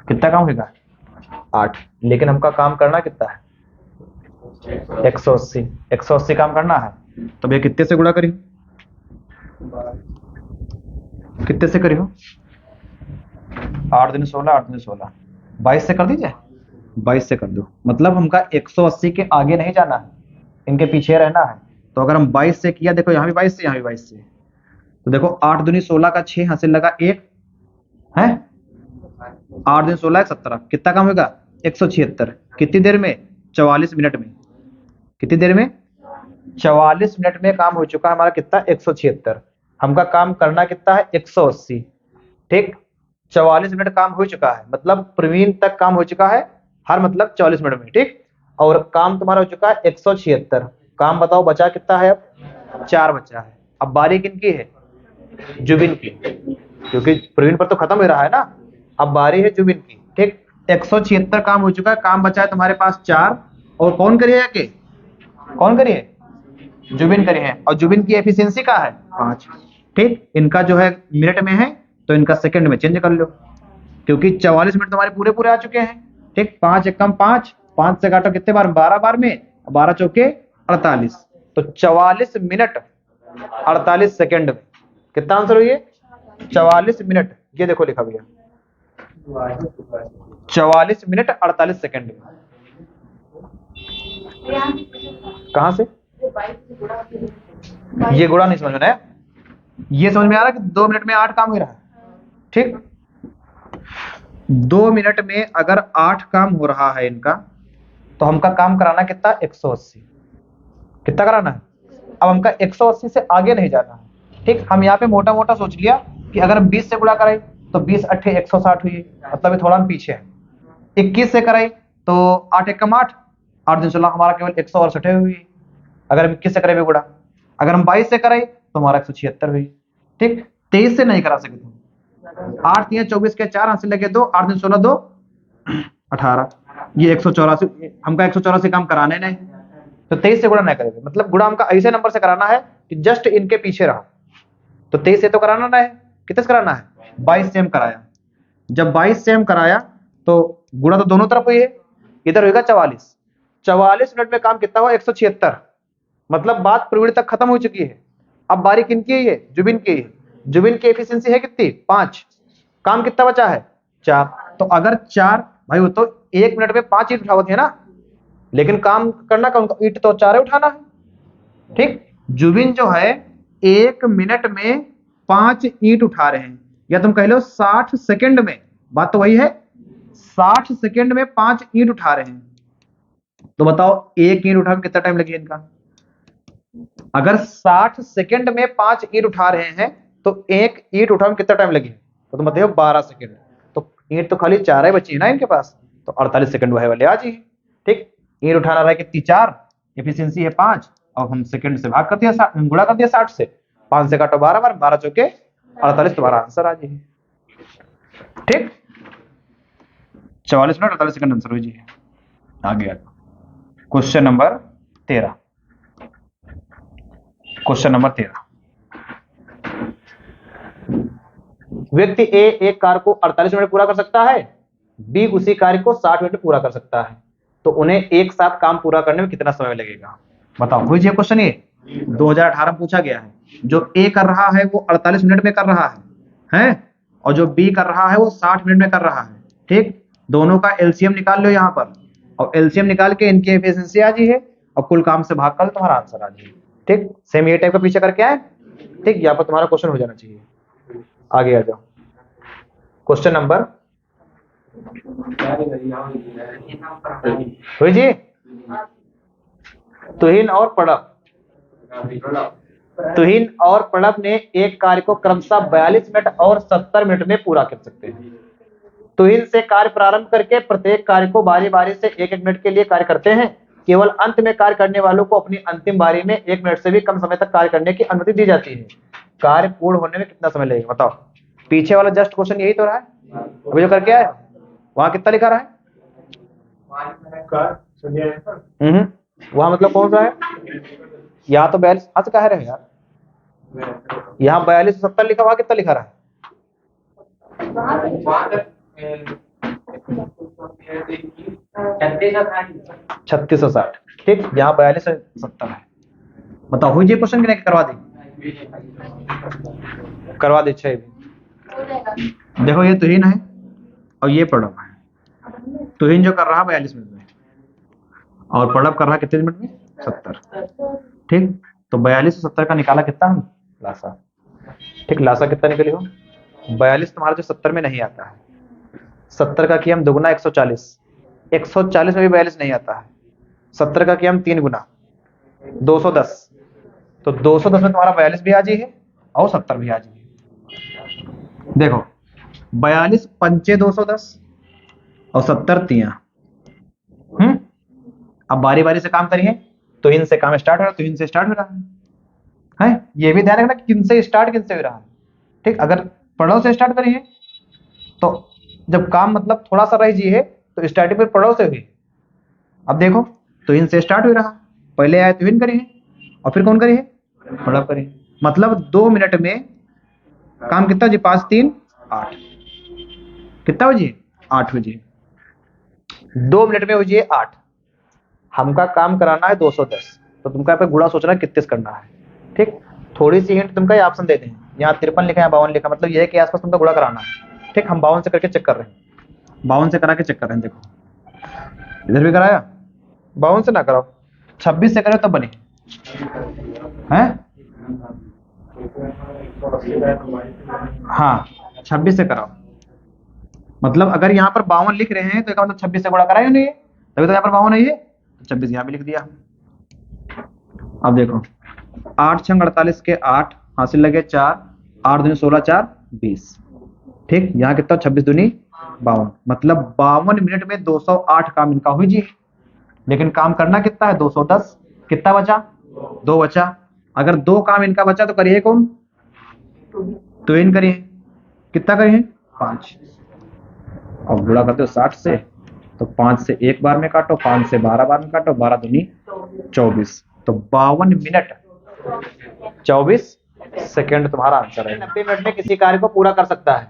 Speaker 1: कितना काम होगा? 8। लेकिन हमका काम करना कितना है? 180। 180 काम करना है, तो भैया कितने से गुणा करियो? कितने से करियो? 8 दूनी 16, 8 दूनी 16, 22 से कर दीजिए, 22 से कर दो। मतलब हमका 180 के आगे नहीं जाना है, इनके पीछे रहना है। तो अगर हम 22 से किया, देखो यहाँ भी 22 से, यहाँ भी 22 से, तो देखो 8 दूनी 16 का 6 हासिल लगा 1 है, 8 दूनी 16 17, कितना काम होगा? 176। कितनी देर में? 44 मिनट में। कितनी देर में? 44 मिनट में काम हो चुका है हमारा कितना? 176। हमका काम करना कितना है? 180। ठीक, 44 मिनट काम हो चुका है, मतलब प्रवीण तक काम हो चुका है, हर मतलब 44 मिनट में। ठीक, और काम तुम्हारा हो चुका है 176। काम बताओ बचा कितना है? अब 4 बचा है। अब बारी किनकी है? जुबिन की, क्योंकि प्रवीण पर तो खत्म हो रहा है ना, अब बारी है जुबिन की। ठीक, 176 काम हो चुका है, काम बचा है तुम्हारे पास 4, और कौन करिए के? कौन करिए? जुबिन करिए है, और जुबिन की एफिशिएंसी का है 5। ठीक, इनका जो है मिनट में है, तो इनका सेकंड में चेंज कर लो, क्योंकि 44 मिनट तुम्हारे पूरे पूरे आ चुके हैं। ठीक, 5 एकम 5, 5 से काटो कितने बार? 12 बार में, 12 चौके 48, तो 44 मिनट 48 सेकंड में। कितना आंसर हुई? 44 मिनट, ये देखो लिखा भैया, 44 मिनट 48 सेकंड में। कहां से? ये गुणा नहीं समझ में आया, ये समझ में आ रहा है कि 2 मिनट में 8 काम हो रहा है। ठीक, 2 मिनट में अगर 8 काम हो रहा है इनका, तो हमका काम कराना कितना? 180। कितना कराना है? अब हमका 180 से आगे नहीं जाना है। ठीक, हम यहाँ पे मोटा मोटा सोच लिया कि अगर हम 20 से गुणा करें तो 20 अट्ठे 160 हुई, मतलब थोड़ा हम पीछे है। 21 से करें तो 8 एकम 8, 8 दिन 16, हमारा केवल 168 हुई। अगर हम 21 से करें गुणा, अगर हम 22 से करें तो हमारा 176 हुई। ठीक, 23 से नहीं करा सकते, 8 3 24 के 4 हासिल लगे 2, 8 दिन 16 2 18, ये 184, हमका 184 काम कराने नहीं, तो 23 से गुणा नहीं करेंगे। मतलब गुणा हमका ऐसे नंबर से कराना है कि जस्ट इनके पीछे रहा, तो 23 से तो कराना नहीं, कितने से कराना है? 22 से हम कराया। जब 22 से हम कराया तो गुणा तो दोनों तरफ हुई है, इधर होगा 44, 44 मिनट में काम कितना हुआ? 176। मतलब बात प्रवीण तक खत्म हो चुकी है। अब बारी किनकी है? ये जुबिन की है। जुबिन की एफिशिएंसी है कितनी? 5। काम कितना बचा है? 4। तो अगर 4 भाई, वो तो 1 मिनट में 5 ईंट उठावत है ना, लेकिन काम करना कौन? ईंट तो 4 ही उठाना है। ठीक, जुबिन जो है 1 मिनट में 5 ईंट उठा रहे हैं, या तुम कह लो 60 सेकंड में, बात तो वही है, 60 सेकंड में 5 ईंट उठा रहे हैं। तो बताओ एक ईंट उठाने में कितना टाइम लगेगा इनका? अगर 60 सेकंड में 5 ईंट उठा रहे हैं तो एक ईंट उठाने में कितना टाइम लगेगा? तो तुम बताओ 12 सेकंड। तो ईंट तो खाली 4 ही बची है ना इनके पास, तो 48 सेकंड वह वाले आ जाइए। ठीक, ईंट उठाना रहा कितनी? 4, एफिशिएंसी है 5, और हम सेकंड से भाग कर दिया, गुणा कर दिया 60 से, 5 से काटो 12 बार, 12 चौके 48, तुम्हारा आंसर आ जाइए। ठीक, 44 मिनट 48 सेकंड आंसर हो जाइए। आगे क्वेश्चन नंबर 13। क्वेश्चन नंबर 13, व्यक्ति ए एक कार्य को 48 मिनट पूरा कर सकता है, बी उसी कार्य को 60 मिनट में पूरा कर सकता है, तो उन्हें एक साथ काम पूरा करने में कितना समय लगेगा? बताओ। कोई ये क्वेश्चन ये 2018 में पूछा गया है। जो ए कर रहा है वो 48 मिनट में कर रहा है, और जो बी कर रहा है वो 60 मिनट में कर रहा है। ठीक, दोनों का एलसीएम निकाल लो यहाँ पर, और एलसीएम निकाल के इनकी एफिशिएंसी आ जाइए, और कुल काम से भाग कर तुम्हारा आंसर आ जाइए। ठीक, सेम ये टाइप का पीछे करके आए। ठीक, यहाँ पर तुम्हारा क्वेश्चन हो जाना चाहिए। आगे आ जाओ, क्वेश्चन नंबर हुई जी। तुहिन और प्रणब, तुहिन और प्रणब ने एक कार्य को क्रमशः 42 मिनट और 70 मिनट में पूरा कर सकते हैं। तुहिन से कार्य प्रारंभ करके प्रत्येक कार्य को बारी बारी से 1-1 मिनट के लिए कार्य करते हैं। केवल अंत में कार्य करने वालों को अपनी अंतिम बारी में 1 मिनट से भी कम समय तक कार्य करने की अनुमति दी जाती है। कार्य पूर्ण होने में कितना समय लगेगा? बताओ। पीछे वाला जस्ट क्वेश्चन यही तो रहा है, अभी जो करके आए वहां कितना लिखा रहा है? वहां मतलब कौन सा है? यहाँ तो 42 हंस कह रहे हैं यार, यहाँ 42 70 लिखा, वहां कितना लिखा रहा है? 36 और 60। ठीक, यहाँ 42 और 70 है। बताओ हुई जी क्वेश्चन की नहीं? करवा दी, करवा दी। 6 देखो, ये तुहिन है और ये प्रणब है। तुहिन जो कर रहा है 42 मिनट में, और प्रणब कर रहा है कितने मिनट में? 70। ठीक, तो 42 और 70 का निकाला कितना हम? लासा। ठीक, लासा कितना निकली हो? 42 तुम्हारा जो 70 में नहीं आता है, 70 का किया हम दुगुना 140, 140 में भी 42 नहीं आता है, 70 का किया हम 3 गुना 210, तो 210 में तुम्हारा 42 भी आ जाइए और 70 भी आ जाइए। देखो 42 पंचे 210 और 70 तिया। अब बारी बारी से काम करिए, तो इनसे काम स्टार्ट हो रहा है, तो इनसे स्टार्ट हो रहा है। ये भी ध्यान रखना कि किनसे स्टार्ट किनसे हो रहा है। ठीक, अगर प्रणव से स्टार्ट करिए तो जब काम मतलब थोड़ा सा रह जी है तो स्टार्टिंग में प्रणव से हुई। अब देखो, तो इनसे स्टार्ट हो रहा, पहले आए तो इन करिए और फिर कौन करिए? प्रणव करिए। मतलब 2 मिनट में काम कितना जी? 5 3 8, कितना हो जी? 8 हो जी। 2 मिनट में हो जी 8। हमका काम कराना है 210, तो तुमका पे गुणा सोचना कितने करना है। ठीक, थोड़ी सी हिंट तुमका ये ऑप्शन देते हैं, यहाँ 53 लिखा है, 52 लिखा, मतलब ये है कि आसपास तुमका गुणा कराना है। ठीक, हम 52 से करके चेक कर रहे हैं, 52 से करा के चेक कर रहे हैं। देखो इधर भी कराया, 52 से ना कराओ, 26 से करो तब बने हैं। हाँ, 26 से कराओ। मतलब अगर यहाँ पर 52 लिख रहे हैं तो इसका मतलब 26 से गुणा कराया नहीं है, तभी तो यहाँ पर 52 नहीं है, तो 26 यहाँ भी लिख दिया। अब देखो 8 6 48 के 8 हासिल लगे 4, 8 दूनी 16 4 20। ठीक, यहाँ कितना? 26 दूनी 52, मतलब 52 मिनट में 208 काम इनका हुई जी। लेकिन काम करना कितना है? 210। कितना बचा? 2 बचा। अगर 2 काम इनका बचा तो करिए कौन? तो इन करिए, कितना करिए? 5, और गुणा करते हो 60 से, तो 5 से 1 बार में काटो, 5 से 12 बार में काटो, 12 दूनी 24, तो 52 मिनट 24 सेकंड तुम्हारा आंसर है। 90 मिनट में किसी कार्य को पूरा कर सकता है,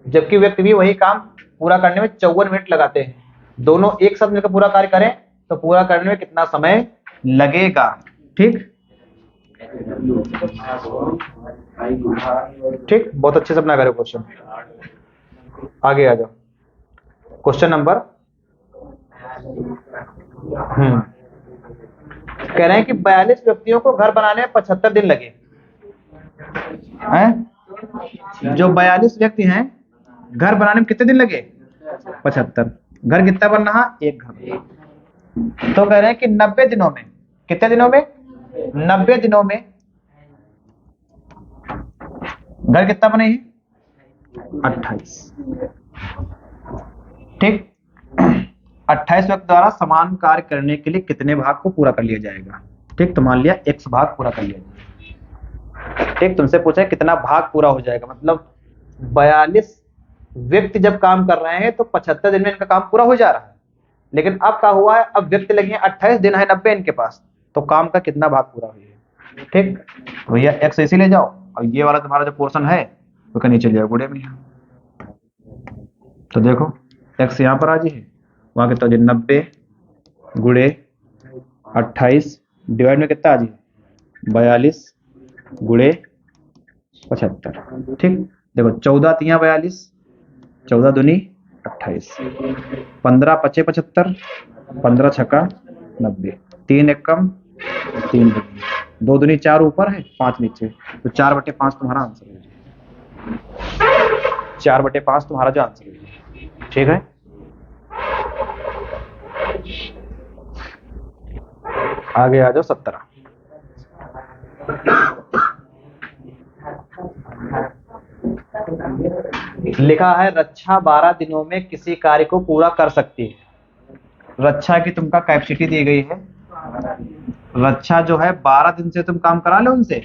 Speaker 1: जबकि व्यक्ति भी वही काम पूरा करने में 54 मिनट लगाते हैं। दोनों एक साथ मिलकर पूरा कार्य करें तो पूरा करने में कितना समय लगेगा। ठीक ठीक, बहुत अच्छे से अपना करो क्वेश्चन। आगे आ जाओ, क्वेश्चन नंबर कह रहे हैं कि 42 व्यक्तियों को घर बनाने में 75 दिन लगे हैं। जो 42 व्यक्ति हैं, घर बनाने में कितने दिन लगे? 75। घर कितना बन रहा? एक घर। तो कह रहे हैं कि 90 दिनों में, कितने दिनों में? 90 दिनों में घर कितना बने? 28। ठीक, 28 व्यक्ति द्वारा समान कार्य करने के लिए कितने भाग को पूरा कर लिया जाएगा? ठीक, तो मान लिया x भाग पूरा कर लिया जाएगा। ठीक, तुमसे पूछा है कितना भाग पूरा हो जाएगा, मतलब 42 व्यक्ति जब काम कर रहे हैं तो 75 दिन में इनका काम पूरा हो जा रहा है। लेकिन अब क्या हुआ है, अब व्यक्ति लगे 28 दिन है 90 इनके पास, तो काम का कितना भाग पूरा हुआ है। ठीक, तो भैया x ऐसे ले जाओ और ये वाला तुम्हारा जो पोर्शन है वो का नीचे ले जाओ गुणे में। तो देखो x यहाँ पर आ जी है, वहां कितना हो 90 गुणे 28 डिवाइड में कितना आ जी 42 गुणे 75। ठीक, देखो 14 तिया 42, 14 दूनी 28, 15 पचे 75, 15 छक्का 90, 3 एक कम 3 दूनी, 2 दूनी 4 ऊपर है 5 नीचे, तो 4/5 तुम्हारा आंसर है। 4/5 तुम्हारा जो आंसर है। ठीक है, आगे आ जाओ 17। लिखा है रक्षा 12 दिनों में किसी कार्य को पूरा कर सकती है। रक्षा की तुमका कैपेसिटी दी गई है, रक्षा जो है 12 दिन से तुम काम करा लो उनसे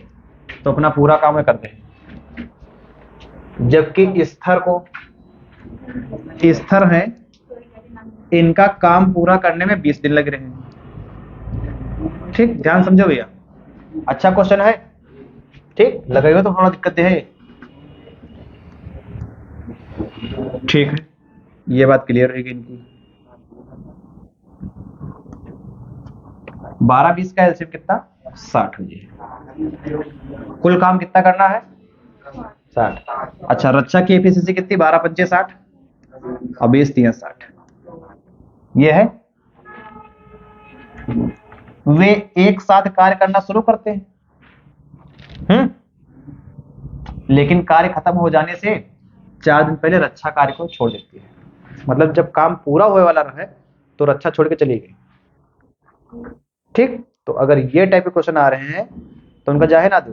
Speaker 1: तो अपना पूरा काम करते हैं। जबकि स्तर है, इनका काम पूरा करने में 20 दिन लग रहे हैं। ठीक, ध्यान समझो भैया, अच्छा क्वेश्चन है। ठीक, लगेगा तो थोड़ा दिक्कत है। ठीक है, ये बात क्लियर रहेगी इनकी। 12-20 का एलसीएम कितना? 60 हो जाए। कुल काम कितना करना है? 60। अच्छा, रक्षा की एफिशिएंसी कितनी? 12 × 5 = 60 और 20 × 3 = 60। ये है, वे एक साथ कार्य करना शुरू करते हैं, लेकिन कार्य खत्म हो जाने से 4 दिन पहले रक्षा कार्य को छोड़ देती है। मतलब जब काम पूरा होने वाला रहे तो रक्षा छोड़ के चली गई। ठीक, तो अगर ये टाइप के क्वेश्चन आ रहे हैं तो उनका जाहे ना दो,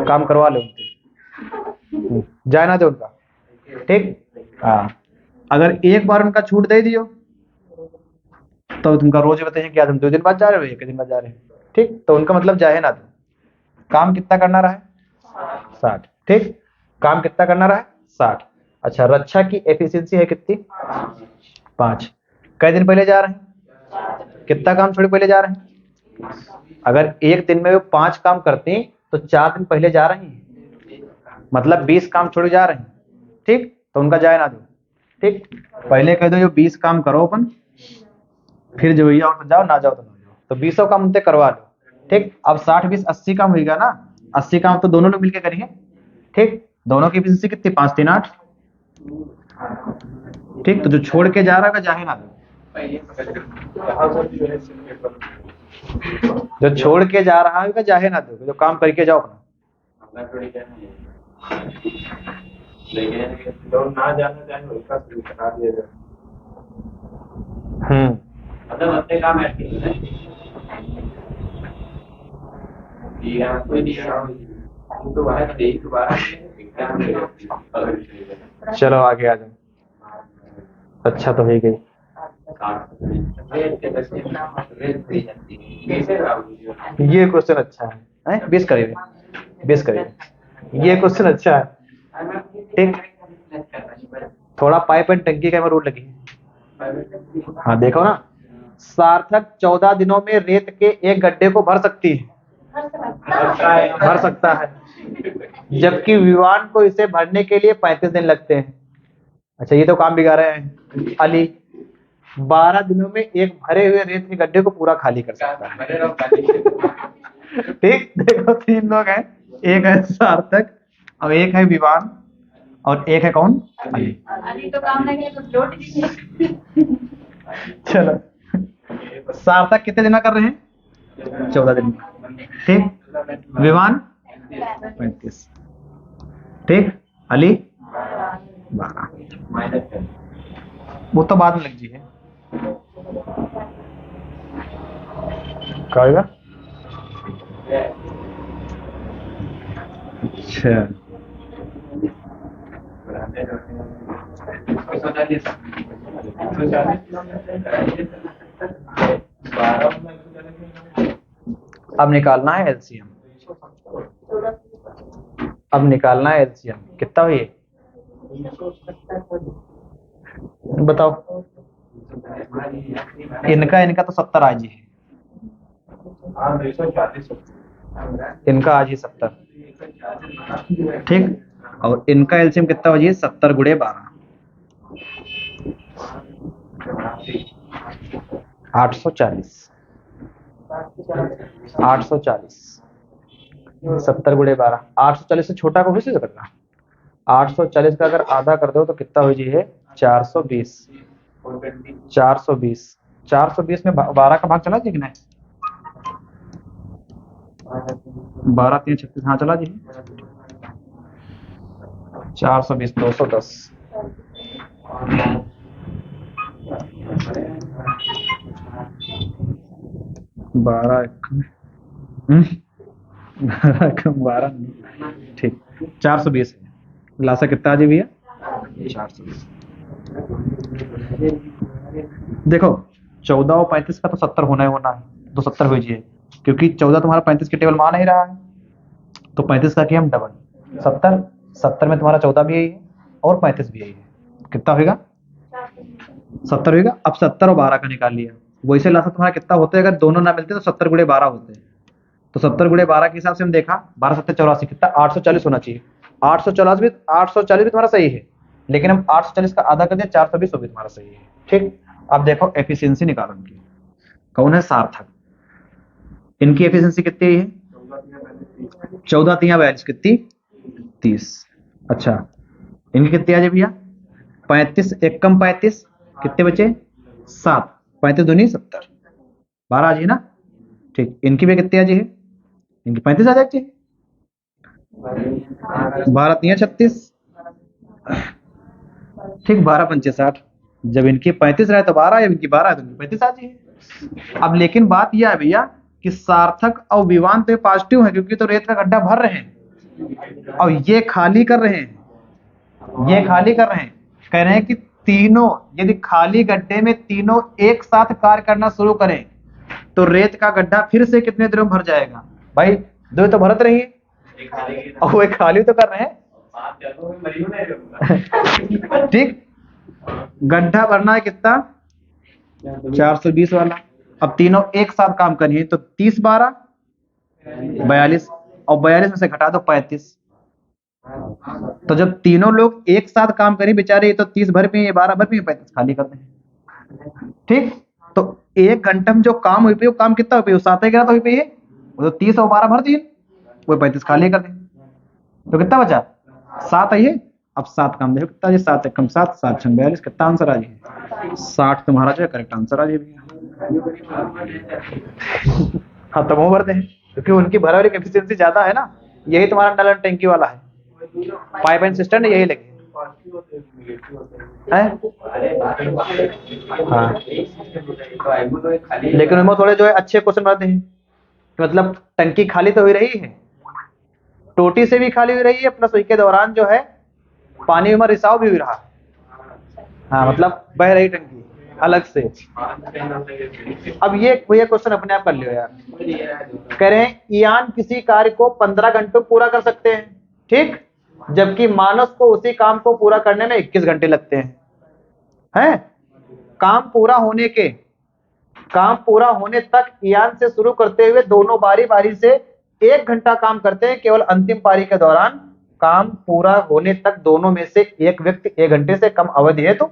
Speaker 1: काम करवा लो उनसे, जाए ना दो उनका। ठीक, हाँ, अगर एक बार उनका छूट दे दियो तो तुमका रोज बताइए कि आज हम 2 दिन बाद जा रहे हो, 1 दिन बाद जा रहे हैं। ठीक, तो उनका मतलब जाहे ना दो। काम कितना करना रहा है? 60। ठीक, काम कितना करना रहा है? 60। अच्छा, रक्षा की एफिशिएंसी है कितनी? 5। कई दिन पहले जा रहे हैं? कितना काम छोड़ पहले जा रहे हैं? अगर एक दिन में वो 5 काम करते तो 4 दिन पहले जा रहे हैं, मतलब 20 काम छोड़ जा रहे हैं। ठीक, तो उनका जाए ना दो। ठीक, पहले कह दो जो 20 काम करो अपन, फिर जो भैया तो जाओ, ना जाओ तो ना जाओ, तो 20 काम उनसे करवा लो। ठीक, अब 60-20 80 काम होगा ना, 80 काम तो दोनों लोग मिलकर करेंगे। ठीक, दोनों की एफिशिएंसी कितनी? 5 3 8। ठीक, तो जो छोड़ के जा रहा है जाहे ना दो, जो छोड़ के जा रहा है जाहे ना दो, जो काम करके जाओ अपना।
Speaker 2: जो ना जाना चाहे उसका करा दिया जाए। मतलब अपने काम है तो वह देख दोबारा।
Speaker 1: चलो आगे आ जाओ। अच्छा तो ही गई। ये क्वेश्चन अच्छा है, 20 करेंगे, 20 करेंगे। ये क्वेश्चन अच्छा है। ठीक, थोड़ा पाइप एंड टंकी का रूल लगी। हाँ देखो ना, सार्थक 14 दिनों में रेत के एक गड्ढे को भर सकती है, भर सकता है, जबकि विवान को इसे भरने के लिए 35 दिन लगते हैं। अच्छा, ये तो काम बिगाड़ रहे हैं। अली 12 दिनों में एक भरे हुए रेत के गड्ढे को पूरा खाली कर सकता है।
Speaker 2: मेरे लोग खाली
Speaker 1: ठीक, देखो 3 लोग हैं, एक है सार्थक और एक है विवान और एक है कौन, अली।
Speaker 3: अली तो काम नहीं किया तो लौट गई।
Speaker 1: चलो, सार्थक कितने दिन में कर रहे हैं, 14 दिन में। ठीक, विवान 35, ठीक, अली 12।
Speaker 2: माइनस
Speaker 1: वो तो बाद में लग जी है, क्या होगा। अच्छा, अब निकालना है एलसीएम। अब निकालना है एलसीएम, कितना हुई है बताओ। इनका तो 70 आज ही है, इनका आज ही 70, ठीक। और इनका एलसीएम कितना हो जाए, 70 गुणे 12, 840। 70 गुणे 12, 840 से छोटा को कैसे करना। 840 का अगर आधा कर दो तो कितना हो जाए, 420। 420 में 12 का भाग चला जी कि नहीं, 12 3 36, हाँ चला जी। 420 210, 12 12, ठीक, 420 है। लासा कितना आ जी भैया, 420। देखो 14 और 35 का तो 70 होना ही होना है, तो 70 हो जाइए, क्योंकि 14 तुम्हारा 35 के टेबल में आ नहीं रहा है, तो 35 का किया हम डबल 70। 70 में तुम्हारा 14 भी यही है और 35 भी यही है, कितना होगा 70 होगा। अब 70 और 12 का निकाल लिया, वैसे लासा तुम्हारा कितना होता है, अगर दोनों ना मिलते तो 70 गुणे 12 होते हैं, तो 70 गुणे 12 के हिसाब से हम देखा 12 7 84, कितना 840 होना चाहिए। 840 भी तुम्हारा सही है, लेकिन हम 840 का आधा कर दिया, 420 भी तुम्हारा सही है, ठीक। अब देखो एफिशिएंसी निकालो इनकी, कौन है सार्थक, इनकी एफिशिएंसी कितनी है, 14 3 42, कितनी 30। अच्छा, इनकी कितनी आ जाए भैया, 35, एक कम 35, कितने बचे 7, 35 दूनी 70, 12 आ जाए ना, ठीक। इनकी भी कितनी आ जाए, इनकी 35 आ जाए, 12 3 36, ठीक, 12 पंचे 60। जब इनकी 35 रहे तो 12, जब इनकी 12 है तो इनकी 35 आ जाए। अब लेकिन बात यह है भैया कि सार्थक और विवान तो पॉजिटिव है, क्योंकि तो रेत का गड्ढा भर रहे हैं और ये खाली कर रहे हैं, ये खाली कर रहे हैं। कह रहे हैं कि तीनों, यदि खाली गड्ढे में तीनों एक साथ कार्य करना शुरू करें तो रेत का गड्ढा फिर से कितने दिनों में भर जाएगा। भाई दो तो भरत रही है और वो खाली तो कर रहे हैं, ठीक। गड्ढा भरना है कितना, 420 वाला। अब तीनों एक साथ काम करिए तो 30 12 42, और 42 में से घटा दो 35। तो जब तीनों लोग एक साथ काम करें बेचारे, ये तो 30 भर पे, ये 12 भर पे, 35 खाली कर दें, ठीक। तो 1 घंटे में जो काम हुई पे, वो काम कितना हुई पे, 7 ही तो हुई पे, वो तो 30 और 12 भर दिए, वो 35 खाली कर दें, तो कितना बचा 7 है ये। अब 7 काम देखो कितना जी, 7 1 कम 7, 7 6 42, कितना आंसर आ जाए 60 तुम्हारा जो है करेक्ट आंसर आ जाए भैया। हाँ, तो वो भरते हैं क्योंकि उनकी भरावरी की एफिशिएंसी ज्यादा है ना, यही तुम्हारा नल टैंकी वाला है, पाइप एंड सिस्टम यही लगे है। हाँ, लेकिन उनमें थोड़े जो है अच्छे क्वेश्चन बनाते हैं, मतलब टंकी खाली तो हो रही है, टोटी से भी खाली हो रही है, प्लस उसके दौरान जो है पानी में रिसाव भी हो रहा है। हाँ, मतलब बह रही टंकी अलग से। अब ये क्वेश्चन अपने आप कर लियो यार। कह रहे हैं ईयान किसी कार्य को 15 घंटों पूरा कर सकते हैं, ठीक, जबकि मानस को उसी काम को पूरा करने में 21 घंटे लगते हैं। काम पूरा होने तक ईयान से शुरू करते हुए दोनों बारी बारी से 1 घंटा काम करते हैं, केवल अंतिम पारी के दौरान काम पूरा होने तक दोनों में से एक व्यक्ति 1 घंटे से कम अवधि है तो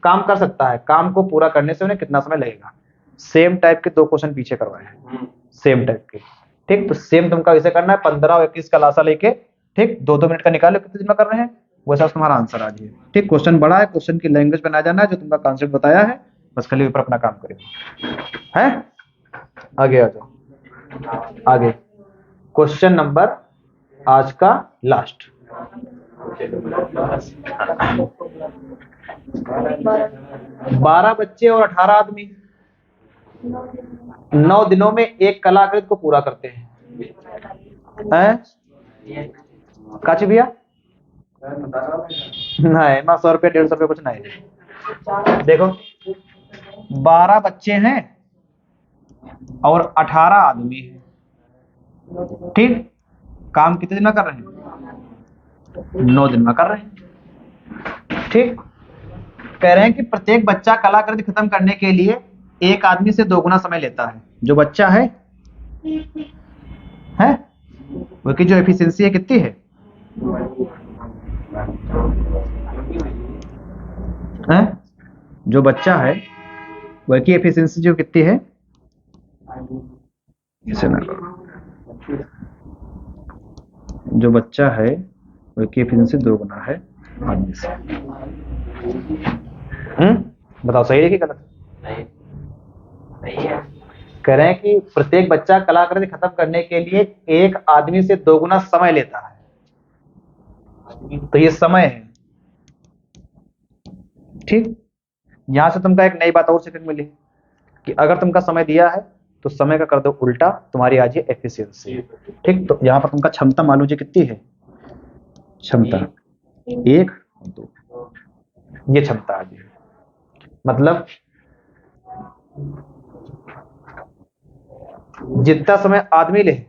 Speaker 1: काम कर सकता है, काम को पूरा करने से उन्हें कितना समय लगेगा। सेम टाइप के 2 क्वेश्चन पीछे करवाए हैं, सेम टाइप के। ठीक, तो सेम तुमका इसे करना है, 15 और 21 का लासा लेके, ठीक, 2-2 मिनट का निकालो कितने दिन में कर रहे हैं, वैसा तुम्हारा आंसर आ जाए। ठीक, क्वेश्चन बड़ा है, क्वेश्चन की लैंग्वेज बना जाना है, जो तुमका कॉन्सेप्ट बताया है, बस खाली ऊपर अपना काम करेगा है। आगे आ जाओ, आगे क्वेश्चन नंबर आज का लास्ट। 12 बच्चे और 18 आदमी 9 दिनों में एक कलाकृति को पूरा करते हैं। काची भैया नहीं, 100 रुपये 150 रुपये कुछ नहीं। देखो 12 बच्चे हैं और 18 आदमी हैं, ठीक, काम कितने दिन में कर रहे हैं, 9 दिन में कर रहे हैं। ठीक, कह रहे हैं कि प्रत्येक बच्चा कलाकृति खत्म करने के लिए एक आदमी से 2 गुना समय लेता है। जो बच्चा है वो की जो एफिशिएंसी है कितनी है, जो बच्चा है वह की एफिशिएंसी जो कितनी है, इसे ना करो, जो बच्चा है वह की एफिशिएंसी 2 गुना है आदमी से। बताओ सही है कि गलत?
Speaker 2: सही है।
Speaker 1: कह रहे हैं कि प्रत्येक बच्चा कलाकृति खत्म करने के लिए एक आदमी से 2 गुना समय लेता है, तो ये समय है। ठीक, यहां से तुमका एक नई बात और सीखने मिली कि अगर तुमका समय दिया है तो समय का कर दो उल्टा, तुम्हारी आ जाए एफिशिएंसी। ठीक, तो यहाँ पर तुमका क्षमता मालूम जी कितनी है, क्षमता 1 और 2, ये क्षमता आ जाए। मतलब जितना समय आदमी ले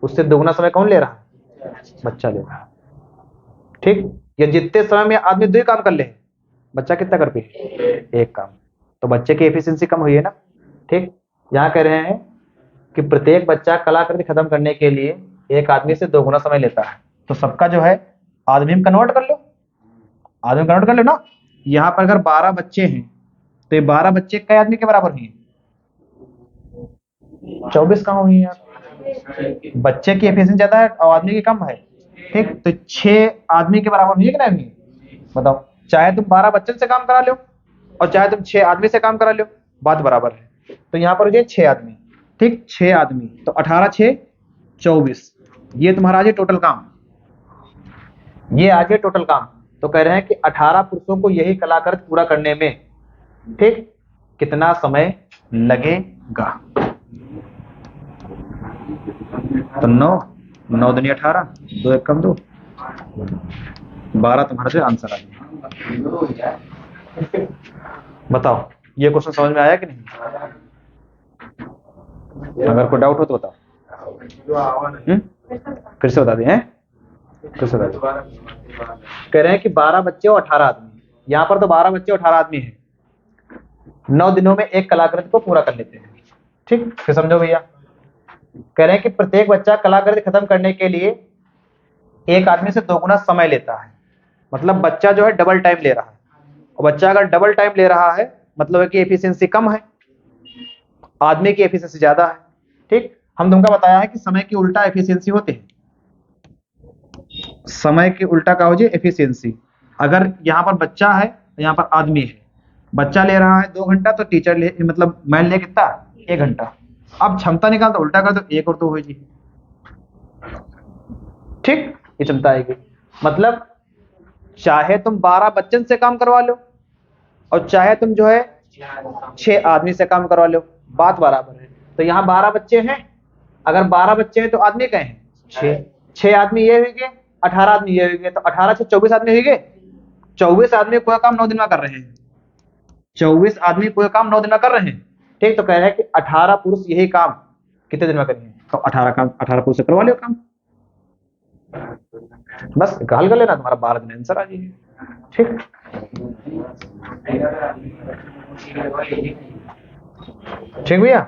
Speaker 1: उससे 2 गुना समय कौन ले रहा है, बच्चा ले रहा है। ठीक, या जितने समय में आदमी 2 काम कर ले, बच्चा कितना कर पे, 1 काम, तो बच्चे की एफिशिएंसी कम हुई है ना। ठीक, यहाँ कह रहे हैं कि प्रत्येक बच्चा कलाकृति खत्म करने के लिए एक आदमी से 2 गुना समय लेता है, तो सबका जो है आदमी में कन्वर्ट कर लो, आदमी कन्वर्ट कर लो ना। यहाँ पर अगर 12 बच्चे हैं तो ये 12 बच्चे कई आदमी के बराबर हैं, 24 कहाँ हुई यार, बच्चे की एफिशिएंसी ज्यादा है और आदमी की कम है। ठीक, तो 6 आदमी के बराबर हुई है कि नहीं हुई, बताओ। चाहे तुम 12 बच्चों से काम करा लो और चाहे तुम 6 आदमी से काम करा लो, बात बराबर है। तो यहाँ पर हो जाए 6 आदमी, ठीक, 6 आदमी, तो 18 6 24, ये तुम्हारा आ जाए टोटल काम, ये आ जाए टोटल काम। तो कह रहे हैं कि 18 पुरुषों को यही कलाकृति पूरा करने में, ठीक, कितना समय लगेगा। तो 9 दूनी 18, 2 1 कम 2, 12 तुम्हारा जो आंसर आ गया। बताओ ये क्वेश्चन समझ में आया कि नहीं? अगर कोई डाउट हो तो बताओ, फिर से बता दें, फिर से बता दें। कह रहे हैं कि 12 बच्चे और 18 आदमी, यहाँ पर तो 12 बच्चे और 18 आदमी है, 9 दिनों में एक कलाकृति को पूरा कर लेते हैं। ठीक, फिर समझो भैया। कह रहे हैं कि प्रत्येक बच्चा कलाकृति खत्म करने के लिए एक आदमी से 2 गुना समय लेता है, मतलब बच्चा जो है डबल टाइम ले रहा है, और बच्चा अगर डबल टाइम ले रहा है मतलब है कि एफिशिएंसी कम है, आदमी की एफिशिएंसी ज्यादा है। ठीक, हम तुमको बताया है कि समय की उल्टा एफिशिएंसी होती है, समय की उल्टा का हो जाए एफिशिएंसी। अगर यहाँ पर बच्चा है यहाँ पर आदमी है, बच्चा ले रहा है 2 घंटा तो टीचर ले, मतलब मैन ले कितना, 1 घंटा। अब क्षमता निकाल तो उल्टा कर दो, 1 और 2 हो जी। ठीक, ये क्षमता आएगी। मतलब चाहे तुम 12 बच्चन से काम करवा लो और चाहे तुम जो है 6 आदमी से काम करवा लो, बात बराबर है। तो यहाँ 12 बच्चे हैं, अगर 12 बच्चे हैं तो आदमी कहे हैं 6 आदमी ये हुए, 18 आदमी ये हुए, तो 18 से 24 आदमी हुए। 24 आदमी कोई काम 9 दिन में कर रहे हैं, 24 आदमी कोई काम 9 दिन में कर रहे हैं। ठीक, तो कह रहे हैं कि 18 पुरुष यही काम कितने दिन में करेंगे, तो 18 काम 18 पुरुष से करवा लो काम, बस हल कर लेना, तुम्हारा 12 दिन आंसर आ जाएगी। ठीक, ठीक भैया।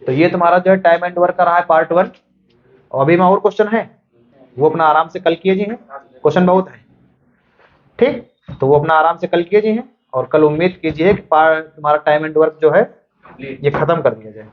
Speaker 1: तो ये तुम्हारा जो है टाइम एंड वर्क का रहा है पार्ट 1, और अभी में और क्वेश्चन है वो अपना आराम से कल किए जी हैं, क्वेश्चन बहुत है। ठीक, तो वो अपना आराम से कल किए जी हैं, और कल उम्मीद कीजिए कि तुम्हारा टाइम एंड वर्क जो है ये खत्म कर दिया जाए।